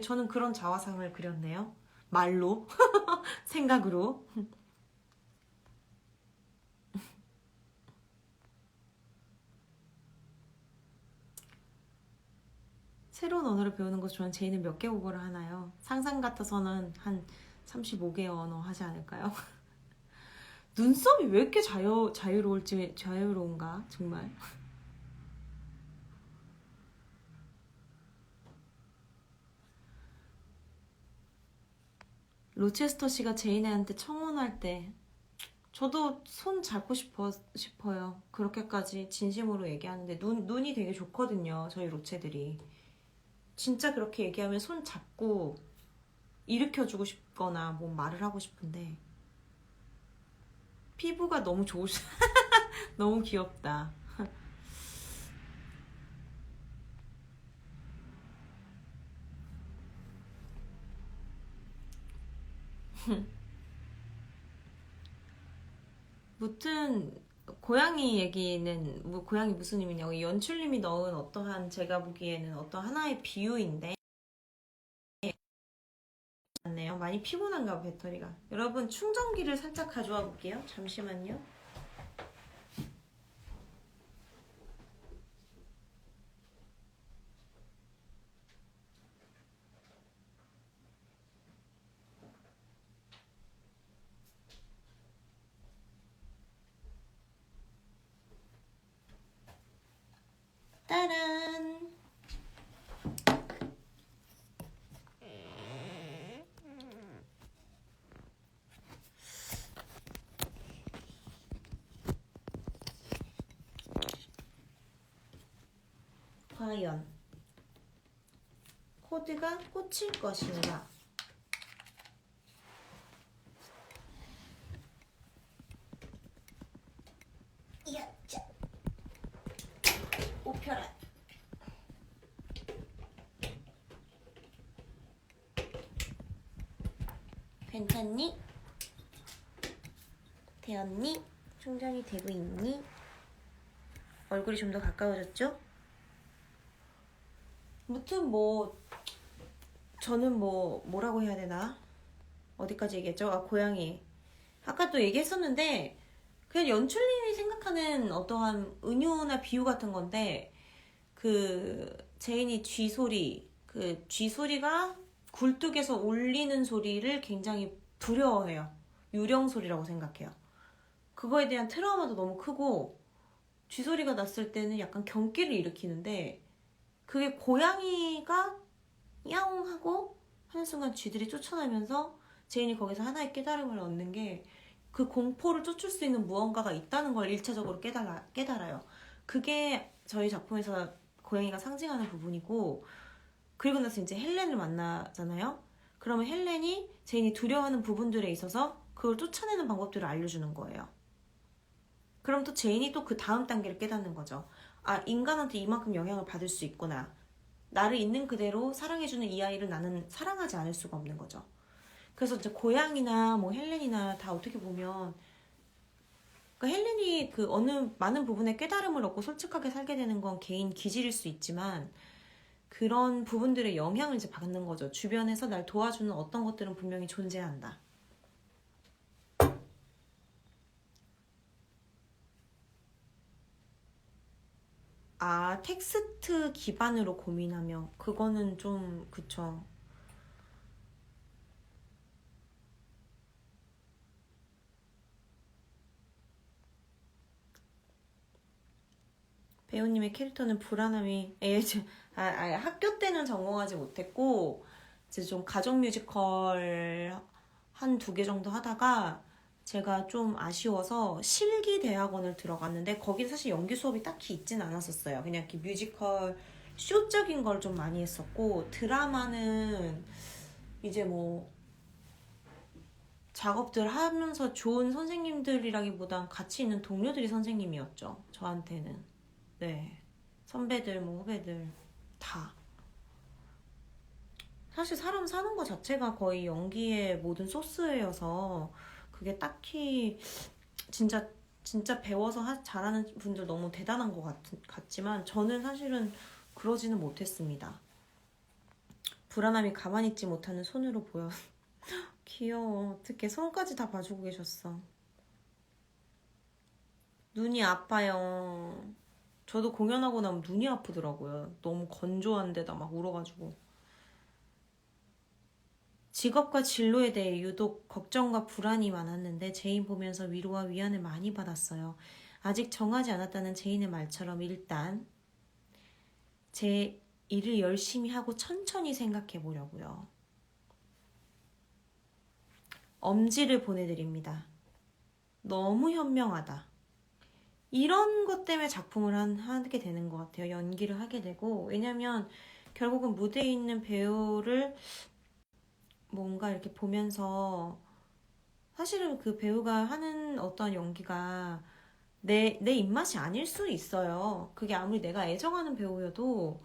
저는 그런 자화상을 그렸네요. 말로 생각으로. 새로운 언어를 배우는 것 중에 제이는 몇 개 국어를 하나요? 상상 같아서는 한 35개 언어 하지 않을까요? 눈썹이 왜 이렇게 자유로운가 정말. 로체스터 씨가 제인한테 청혼할 때 저도 손 잡고 싶어요. 그렇게까지 진심으로 얘기하는데 눈이 되게 좋거든요. 저희 로체들이. 진짜 그렇게 얘기하면 손 잡고 일으켜주고 싶거나 뭐 말을 하고 싶은데, 피부가 너무 좋으시 너무 귀엽다. 무튼 고양이 얘기는 뭐 고양이 무슨 의미냐고, 연출님이 넣은 어떠한, 제가 보기에는 어떤 하나의 비유인데 맞네요. 많이 피곤한가 봐 배터리가. 여러분 충전기를 살짝 가져와 볼게요. 잠시만요. 따란. 과연 코드가 꽂힐 것인가? 야자, 뽑혀라. 괜찮니? 되었니? 충전이 되고 있니? 얼굴이 좀 더 가까워졌죠? 무튼 뭐 저는 뭐라고 해야 되나? 어디까지 얘기했죠? 아, 고양이. 아까 또 얘기했었는데 그냥 연출님이 생각하는 어떠한 은유나 비유 같은 건데, 그 제인이 쥐소리, 그 쥐소리가 굴뚝에서 울리는 소리를 굉장히 두려워해요. 유령소리라고 생각해요. 그거에 대한 트라우마도 너무 크고, 쥐소리가 났을 때는 약간 경기를 일으키는데, 그게 고양이가 야옹 하고 하는 순간 쥐들이 쫓아나면서 제인이 거기서 하나의 깨달음을 얻는 게, 그 공포를 쫓을 수 있는 무언가가 있다는 걸 1차적으로 깨달아요. 그게 저희 작품에서 고양이가 상징하는 부분이고, 그리고 나서 이제 헬렌을 만나잖아요. 그러면 헬렌이 제인이 두려워하는 부분들에 있어서 그걸 쫓아내는 방법들을 알려주는 거예요. 그럼 또 제인이 또 그 다음 단계를 깨닫는 거죠. 아, 인간한테 이만큼 영향을 받을 수 있구나. 나를 있는 그대로 사랑해주는 이 아이를 나는 사랑하지 않을 수가 없는 거죠. 그래서 이제 고양이나 뭐 헬렌이나 다 어떻게 보면 그러니까 헬렌이 그 어느 많은 부분에 깨달음을 얻고 솔직하게 살게 되는 건 개인 기질일 수 있지만 그런 부분들의 영향을 이제 받는 거죠. 주변에서 날 도와주는 어떤 것들은 분명히 존재한다. 아, 텍스트 기반으로 고민하며 그거는 좀 그쵸. 배우님의 캐릭터는 불안함이 학교 때는 전공하지 못했고 이제 좀 가족 뮤지컬 한 두 개 정도 하다가 제가 좀 아쉬워서 실기 대학원을 들어갔는데 거기 사실 연기 수업이 딱히 있진 않았었어요. 그냥 이렇게 뮤지컬 쇼적인 걸 좀 많이 했었고 드라마는 이제 뭐 작업들 하면서 좋은 선생님들이라기보단 같이 있는 동료들이 선생님이었죠. 저한테는. 네. 선배들, 뭐 후배들 다. 사실 사람 사는 것 자체가 거의 연기의 모든 소스여서 그게 딱히 진짜 진짜 배워서 잘하는 분들 너무 대단한 것 같지만 저는 사실은 그러지는 못했습니다. 불안함이 가만히 있지 못하는 손으로 보여. 귀여워. 어떻게 손까지 다 봐주고 계셨어. 눈이 아파요. 저도 공연하고 나면 눈이 아프더라고요. 너무 건조한 데다 막 울어가지고. 직업과 진로에 대해 유독 걱정과 불안이 많았는데 제인 보면서 위로와 위안을 많이 받았어요. 아직 정하지 않았다는 제인의 말처럼 일단 제 일을 열심히 하고 천천히 생각해 보려고요. 엄지를 보내드립니다. 너무 현명하다. 이런 것 때문에 작품을 하게 되는 것 같아요. 연기를 하게 되고. 왜냐면 결국은 무대에 있는 배우를 뭔가 이렇게 보면서 사실은 그 배우가 하는 어떤 연기가 내 입맛이 아닐 수 있어요. 그게 아무리 내가 애정하는 배우여도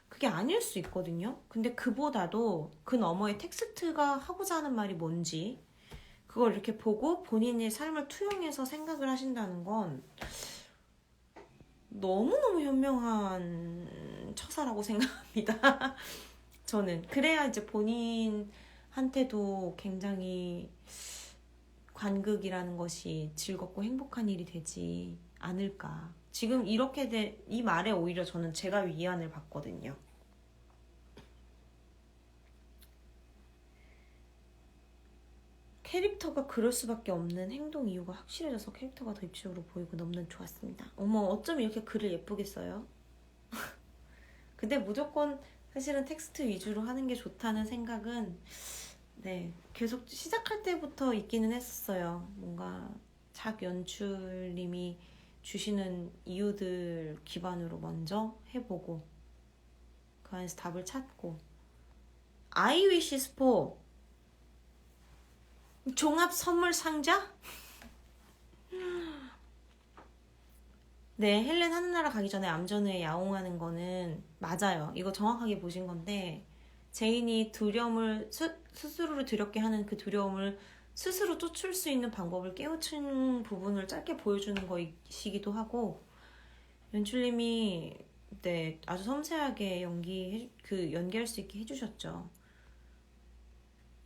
그게 아닐 수 있거든요. 근데 그보다도 그 너머에 텍스트가 하고자 하는 말이 뭔지 그걸 이렇게 보고 본인의 삶을 투영해서 생각을 하신다는 건 너무너무 현명한 처사라고 생각합니다. 저는. 그래야 이제 본인한테도 굉장히 관극이라는 것이 즐겁고 행복한 일이 되지 않을까. 지금 이렇게 이 말에 오히려 저는 제가 위안을 받거든요. 캐릭터가 그럴 수밖에 없는 행동 이유가 확실해져서 캐릭터가 더 입체적으로 보이고 너무나 좋았습니다. 어머, 어쩜 이렇게 글을 예쁘게 써요? 근데 무조건 사실은 텍스트 위주로 하는 게 좋다는 생각은 네, 계속 시작할 때부터 있기는 했었어요. 뭔가 작 연출님이 주시는 이유들 기반으로 먼저 해보고 그 안에서 답을 찾고 I wish for 종합 선물 상자? 네, 헬렌 하늘나라 가기 전에 암전에 야옹하는 거는 맞아요. 이거 정확하게 보신 건데 제인이 두려움을 스스로를 두렵게 하는 그 두려움을 스스로 쫓을 수 있는 방법을 깨우친 부분을 짧게 보여주는 것이기도 하고 연출님이 네, 아주 섬세하게 연기할 수 있게 해주셨죠.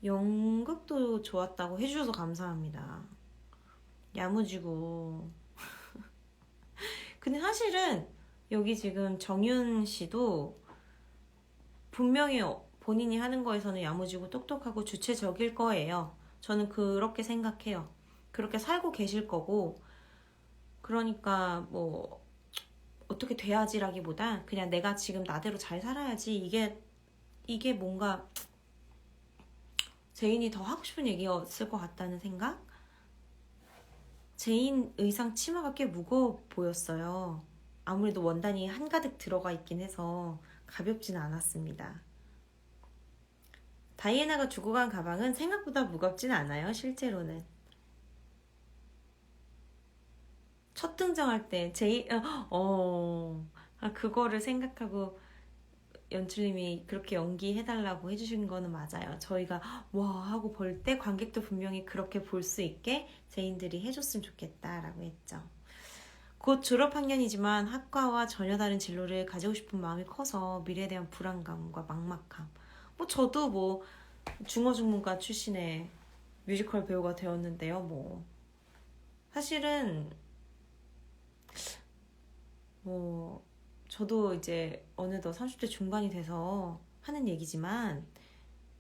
연극도 좋았다고 해주셔서 감사합니다. 야무지고. 근데 사실은 여기 지금 정윤 씨도 분명히 본인이 하는 거에서는 야무지고 똑똑하고 주체적일 거예요. 저는 그렇게 생각해요. 그렇게 살고 계실 거고 그러니까 뭐 어떻게 돼야지라기보다 그냥 내가 지금 나대로 잘 살아야지 이게 뭔가 제인이 더 하고 싶은 얘기였을 것 같다는 생각? 제인 의상 치마가 꽤 무거워 보였어요. 아무래도 원단이 한가득 들어가 있긴 해서 가볍지는 않았습니다. 다이애나가 주고 간 가방은 생각보다 무겁진 않아요, 실제로는. 첫 등장할 때 그거를 생각하고 연출님이 그렇게 연기해달라고 해주신 거는 맞아요. 저희가 와 하고 볼 때 관객도 분명히 그렇게 볼 수 있게 제인들이 해줬으면 좋겠다라고 했죠. 곧 졸업 학년이지만 학과와 전혀 다른 진로를 가지고 싶은 마음이 커서 미래에 대한 불안감과 막막함. 뭐 저도 뭐 중어중문과 출신의 뮤지컬 배우가 되었는데요. 뭐 사실은 뭐 저도 이제 어느덧 30대 중반이 돼서 하는 얘기지만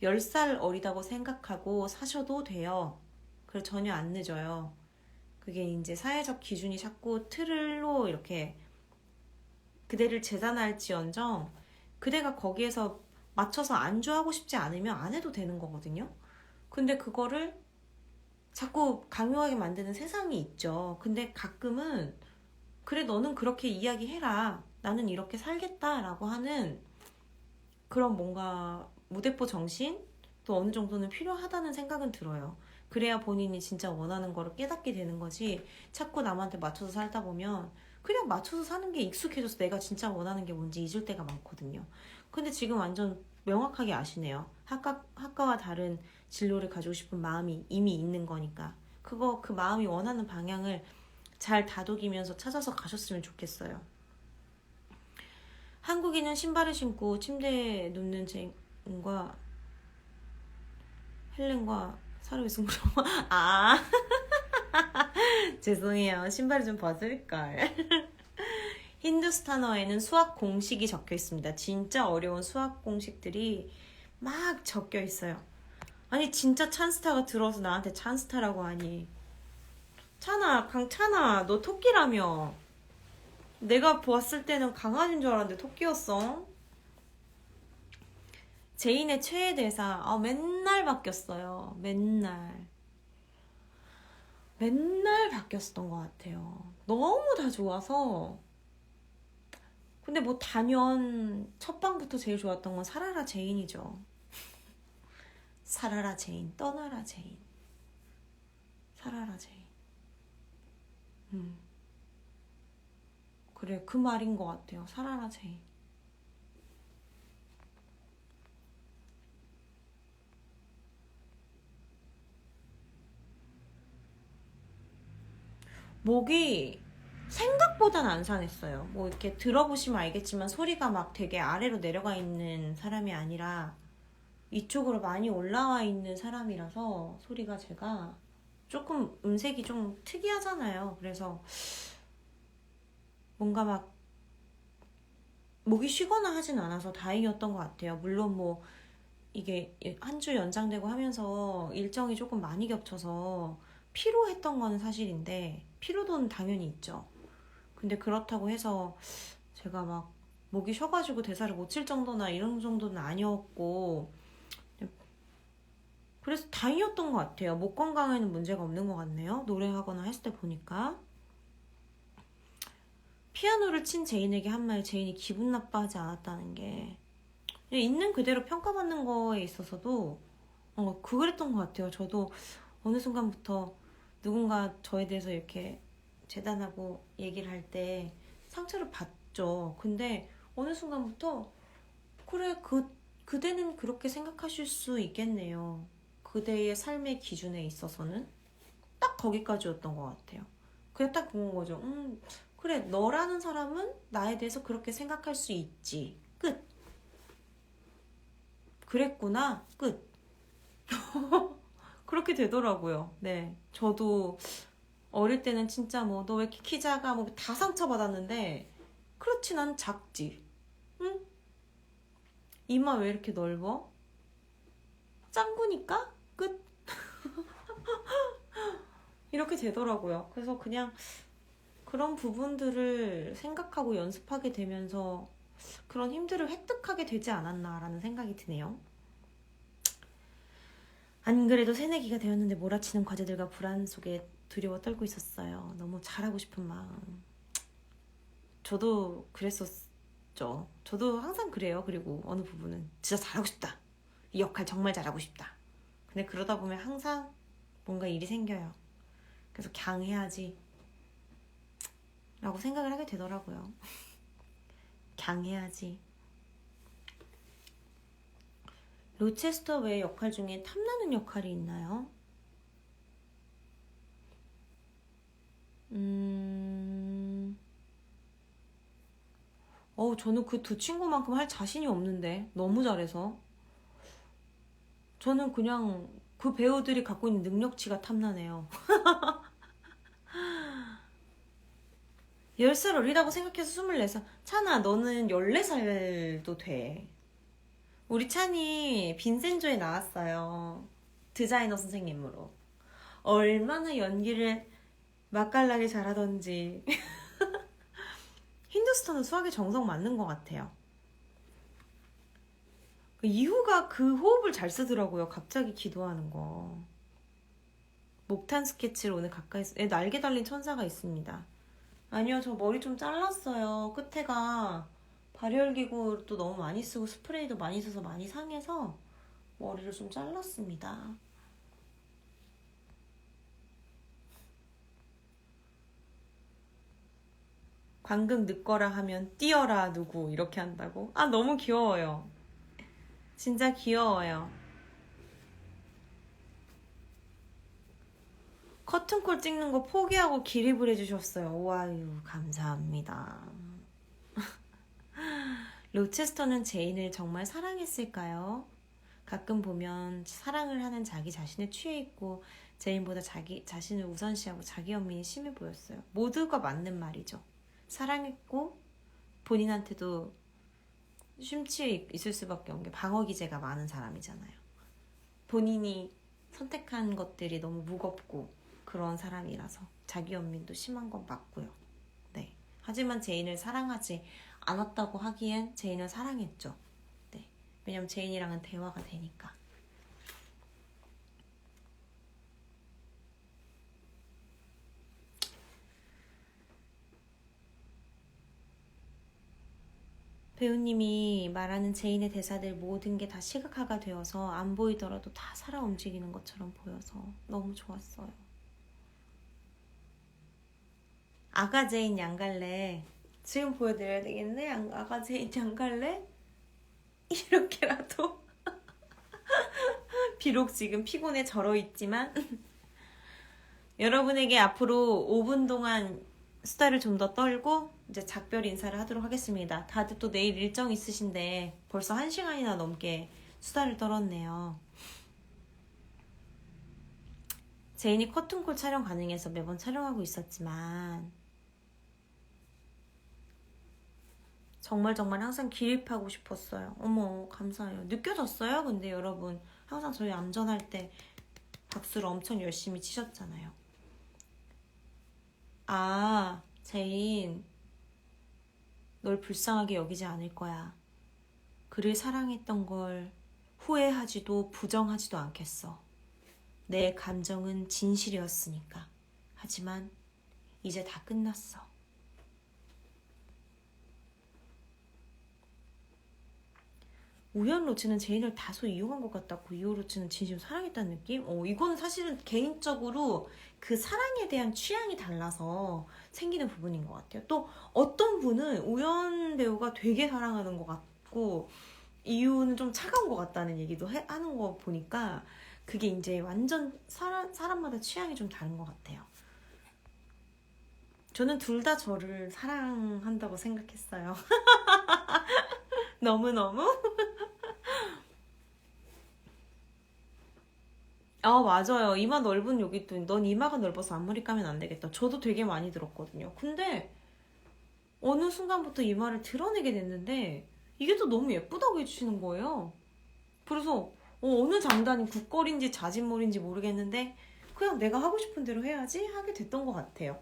10살 어리다고 생각하고 사셔도 돼요. 그래 전혀 안 늦어요. 그게 이제 사회적 기준이 자꾸 틀로 이렇게 그대를 재단할지언정 그대가 거기에서 맞춰서 안주하고 싶지 않으면 안 해도 되는 거거든요. 근데 그거를 자꾸 강요하게 만드는 세상이 있죠. 근데 가끔은 그래 너는 그렇게 이야기해라. 나는 이렇게 살겠다라고 하는 그런 뭔가 무대포 정신 또 어느 정도는 필요하다는 생각은 들어요. 그래야 본인이 진짜 원하는 거를 깨닫게 되는 거지 자꾸 남한테 맞춰서 살다 보면 그냥 맞춰서 사는 게 익숙해져서 내가 진짜 원하는 게 뭔지 잊을 때가 많거든요. 근데 지금 완전 명확하게 아시네요. 학과와 다른 진로를 가지고 싶은 마음이 이미 있는 거니까 그 마음이 원하는 방향을 잘 다독이면서 찾아서 가셨으면 좋겠어요. 한국인은 신발을 신고 침대에 눕는 제인과 헬렌과 사료의 승부로 죄송해요. 신발을 좀 벗을걸. 힌두스탄어에는 수학 공식이 적혀 있습니다. 진짜 어려운 수학 공식들이 막 적혀 있어요. 아니 진짜 찬스타가 들어서 나한테 찬스타라고 하니 강찬아 너 토끼라며. 내가 보았을 때는 강아지인 줄 알았는데 토끼였어. 제인의 최애 대사 맨날 바뀌었어요. 맨날 바뀌었던 것 같아요. 너무 다 좋아서. 근데 뭐 단연 첫 방부터 제일 좋았던 건 살아라 제인이죠. 살아라 제인, 떠나라 제인. 살아라 제인. 그래 그 말인 것 같아요. 살아라 제인. 목이 생각보단 안 상했어요. 뭐 이렇게 들어보시면 알겠지만 소리가 막 되게 아래로 내려가 있는 사람이 아니라 이쪽으로 많이 올라와 있는 사람이라서 소리가 제가 조금 음색이 좀 특이하잖아요. 그래서 뭔가 막 목이 쉬거나 하진 않아서 다행이었던 것 같아요. 물론 뭐 이게 한 주 연장되고 하면서 일정이 조금 많이 겹쳐서 피로했던 건 사실인데 피로도는 당연히 있죠. 근데 그렇다고 해서 제가 막 목이 쉬어가지고 대사를 못 칠 정도나 이런 정도는 아니었고 그래서 다행이었던 것 같아요. 목 건강에는 문제가 없는 것 같네요. 노래하거나 했을 때 보니까. 피아노를 친 제인에게 한 말 제인이 기분 나빠하지 않았다는 게 있는 그대로 평가받는 거에 있어서도 그랬던 것 같아요. 저도 어느 순간부터 누군가 저에 대해서 이렇게 재단하고 얘기를 할 때 상처를 받죠. 근데 어느 순간부터 그래 그대는 그렇게 생각하실 수 있겠네요. 그대의 삶의 기준에 있어서는 딱 거기까지였던 것 같아요. 그냥 딱 본 거죠. 그래 너라는 사람은 나에 대해서 그렇게 생각할 수 있지. 끝. 그랬구나. 끝. 그렇게 되더라고요. 네. 저도 어릴 때는 진짜 뭐 너 왜 이렇게 키 작아 뭐 다 상처받았는데 그렇지 난 작지. 응? 이마 왜 이렇게 넓어? 짱구니까 끝. 이렇게 되더라고요. 그래서 그냥 그런 부분들을 생각하고 연습하게 되면서 그런 힘들을 획득하게 되지 않았나라는 생각이 드네요. 안 그래도 새내기가 되었는데 몰아치는 과제들과 불안 속에 두려워 떨고 있었어요. 너무 잘하고 싶은 마음. 저도 그랬었죠. 저도 항상 그래요. 그리고 어느 부분은 진짜 잘하고 싶다. 이 역할 정말 잘하고 싶다. 근데 그러다 보면 항상 뭔가 일이 생겨요. 그래서 그냥 해야지 라고 생각을 하게 되더라고요. 강해야지. 로체스터 외의 역할 중에 탐나는 역할이 있나요? 저는 그 두 친구만큼 할 자신이 없는데 너무 잘해서 저는 그냥 그 배우들이 갖고 있는 능력치가 탐나네요. 10살 어리다고 생각해서 24살. 찬아, 너는 14살도 돼. 우리 찬이 빈센조에 나왔어요. 디자이너 선생님으로. 얼마나 연기를 맛깔나게 잘하던지. 힌두스탄은 수학의 정석 맞는 것 같아요. 이후가 그 호흡을 잘 쓰더라고요. 갑자기 기도하는 거. 목탄 스케치를 오늘 가까이서 날개 달린 천사가 있습니다. 아니요, 저 머리 좀 잘랐어요. 끝에가 발열기구도 너무 많이 쓰고 스프레이도 많이 써서 많이 상해서 머리를 좀 잘랐습니다. 관극 늦거라 하면 뛰어라 누구 이렇게 한다고? 아, 너무 귀여워요. 진짜 귀여워요. 커튼콜 찍는 거 포기하고 기립을 해주셨어요. 오아유, 감사합니다. 로체스터는 제인을 정말 사랑했을까요? 가끔 보면 사랑을 하는 자기 자신에 취해 있고 제인보다 자기 자신을 우선시하고 자기 연민이 심해 보였어요. 모두가 맞는 말이죠. 사랑했고 본인한테도 심취해 있을 수밖에 없는 게 방어 기제가 많은 사람이잖아요. 본인이 선택한 것들이 너무 무겁고 그런 사람이라서 자기 연민도 심한 건 맞고요. 네. 하지만 제인을 사랑하지 않았다고 하기엔 제인을 사랑했죠. 네. 왜냐면 제인이랑은 대화가 되니까. 배우님이 말하는 제인의 대사들 모든 게 다 시각화가 되어서 안 보이더라도 다 살아 움직이는 것처럼 보여서 너무 좋았어요. 아가 제인 양갈래. 지금 보여드려야 되겠네. 아가 제인 양갈래? 이렇게라도 비록 지금 피곤에 절어있지만 여러분에게 앞으로 5분 동안 수다를 좀 더 떨고 이제 작별 인사를 하도록 하겠습니다. 다들 또 내일 일정 있으신데 벌써 1시간이나 넘게 수다를 떨었네요. 제인이 커튼콜 촬영 가능해서 매번 촬영하고 있었지만 정말 항상 기립하고 싶었어요. 어머, 감사해요. 느껴졌어요? 근데 여러분 항상 저희 암전할 때 박수를 엄청 열심히 치셨잖아요. 아, 제인, 널 불쌍하게 여기지 않을 거야. 그를 사랑했던 걸 후회하지도 부정하지도 않겠어. 내 감정은 진실이었으니까. 하지만 이제 다 끝났어. 우연 로츠는 제인을 다소 이용한 것 같다고 이호 로츠는 진심 사랑했다는 느낌? 이거는 사실은 개인적으로 그 사랑에 대한 취향이 달라서 생기는 부분인 것 같아요. 또 어떤 분은 우연 배우가 되게 사랑하는 것 같고 이유는 좀 차가운 것 같다는 얘기도 하는 거 보니까 그게 이제 완전 사람마다 취향이 좀 다른 것 같아요. 저는 둘 다 저를 사랑한다고 생각했어요. 너무너무? 아, 맞아요. 이마 넓은 여기 또 넌 이마가 넓어서 앞머리 까면 안 되겠다. 저도 되게 많이 들었거든요. 근데 어느 순간부터 이마를 드러내게 됐는데 이게 또 너무 예쁘다고 해주시는 거예요. 그래서 어느 장단이 국거리인지 자진몰인지 모르겠는데 그냥 내가 하고 싶은 대로 해야지 하게 됐던 것 같아요.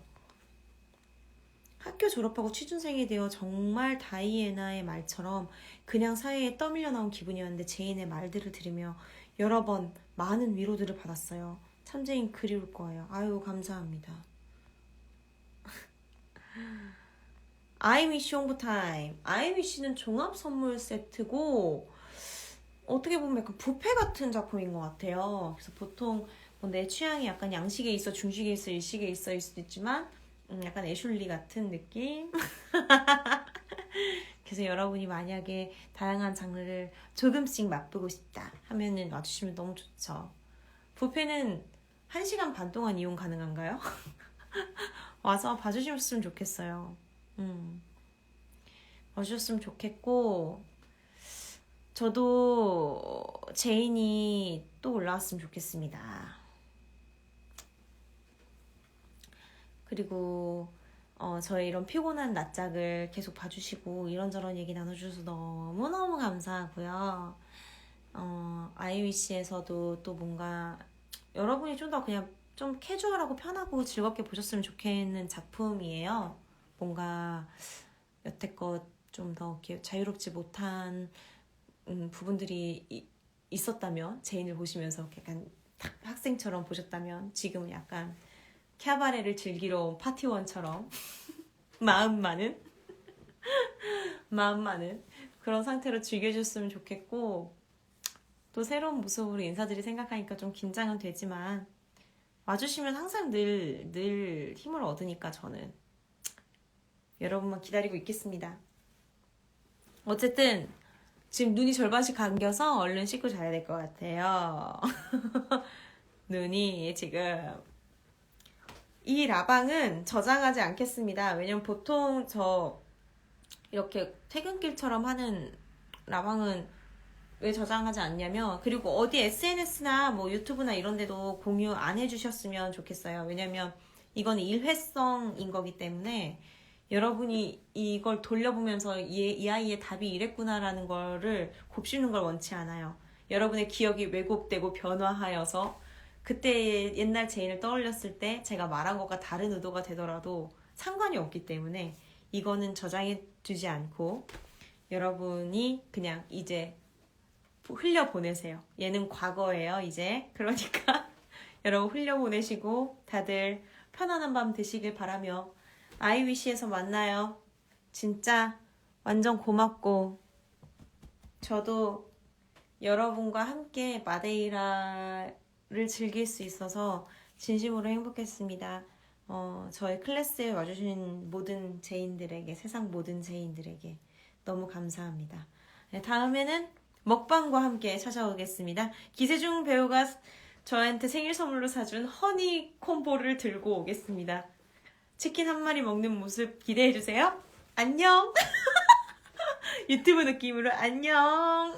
학교 졸업하고 취준생이 되어 정말 다이애나의 말처럼 그냥 사회에 떠밀려 나온 기분이었는데 제인의 말들을 들으며 여러 번 많은 위로들을 받았어요. 참제인 그리울 거예요. 아유, 감사합니다. 아이위시 홍보타임. 아이위시는 종합 선물 세트고 어떻게 보면 약간 뷔페 같은 작품인 것 같아요. 그래서 보통 내 취향이 약간 양식에 있어, 중식에 있어, 일식에 있어일 수도 있지만 약간 애슐리 같은 느낌? 그래서 여러분이 만약에 다양한 장르를 조금씩 맛보고 싶다 하면은 와주시면 너무 좋죠. 뷔페는 1시간 반 동안 이용 가능한가요? 와서 봐주셨으면 좋겠어요. 와주셨으면 좋겠고, 저도 제인이 또 올라왔으면 좋겠습니다. 그리고 저의 이런 피곤한 낮작을 계속 봐주시고 이런저런 얘기 나눠주셔서 너무너무 감사하고요. 아이위시에서도 또 뭔가 여러분이 좀 더 그냥 좀 캐주얼하고 편하고 즐겁게 보셨으면 좋겠는 작품이에요. 뭔가 여태껏 좀 더 자유롭지 못한 부분들이 있었다면, 제인을 보시면서 약간 학생처럼 보셨다면 지금은 약간 캬바레를 즐기러 온 파티원처럼 마음 많은 그런 상태로 즐겨줬으면 좋겠고, 또 새로운 모습으로 인사드릴 생각하니까 좀 긴장은 되지만 와주시면 항상 늘 힘을 얻으니까 저는 여러분만 기다리고 있겠습니다. 어쨌든 지금 눈이 절반씩 감겨서 얼른 씻고 자야 될 것 같아요. 눈이 지금. 이 라방은 저장하지 않겠습니다. 왜냐면 보통 저 이렇게 퇴근길처럼 하는 라방은 왜 저장하지 않냐면, 그리고 어디 SNS나 뭐 유튜브나 이런 데도 공유 안 해주셨으면 좋겠어요. 왜냐면 이건 일회성인 거기 때문에 여러분이 이걸 돌려보면서 이 아이의 답이 이랬구나라는 거를 곱씹는 걸 원치 않아요. 여러분의 기억이 왜곡되고 변화하여서 그때 옛날 제인을 떠올렸을 때 제가 말한 것과 다른 의도가 되더라도 상관이 없기 때문에 이거는 저장해 두지 않고 여러분이 그냥 이제 흘려보내세요. 얘는 과거예요, 이제. 그러니까 여러분 흘려보내시고 다들 편안한 밤 되시길 바라며 아이위시에서 만나요. 진짜 완전 고맙고, 저도 여러분과 함께 마데이라를 즐길 수 있어서 진심으로 행복했습니다. 저의 클래스에 와주신 모든 제인들에게, 세상 모든 제인들에게 너무 감사합니다. 네, 다음에는 먹방과 함께 찾아오겠습니다. 기세중 배우가 저한테 생일 선물로 사준 허니 콤보를 들고 오겠습니다. 치킨 한 마리 먹는 모습 기대해주세요. 안녕! 유튜브 느낌으로 안녕!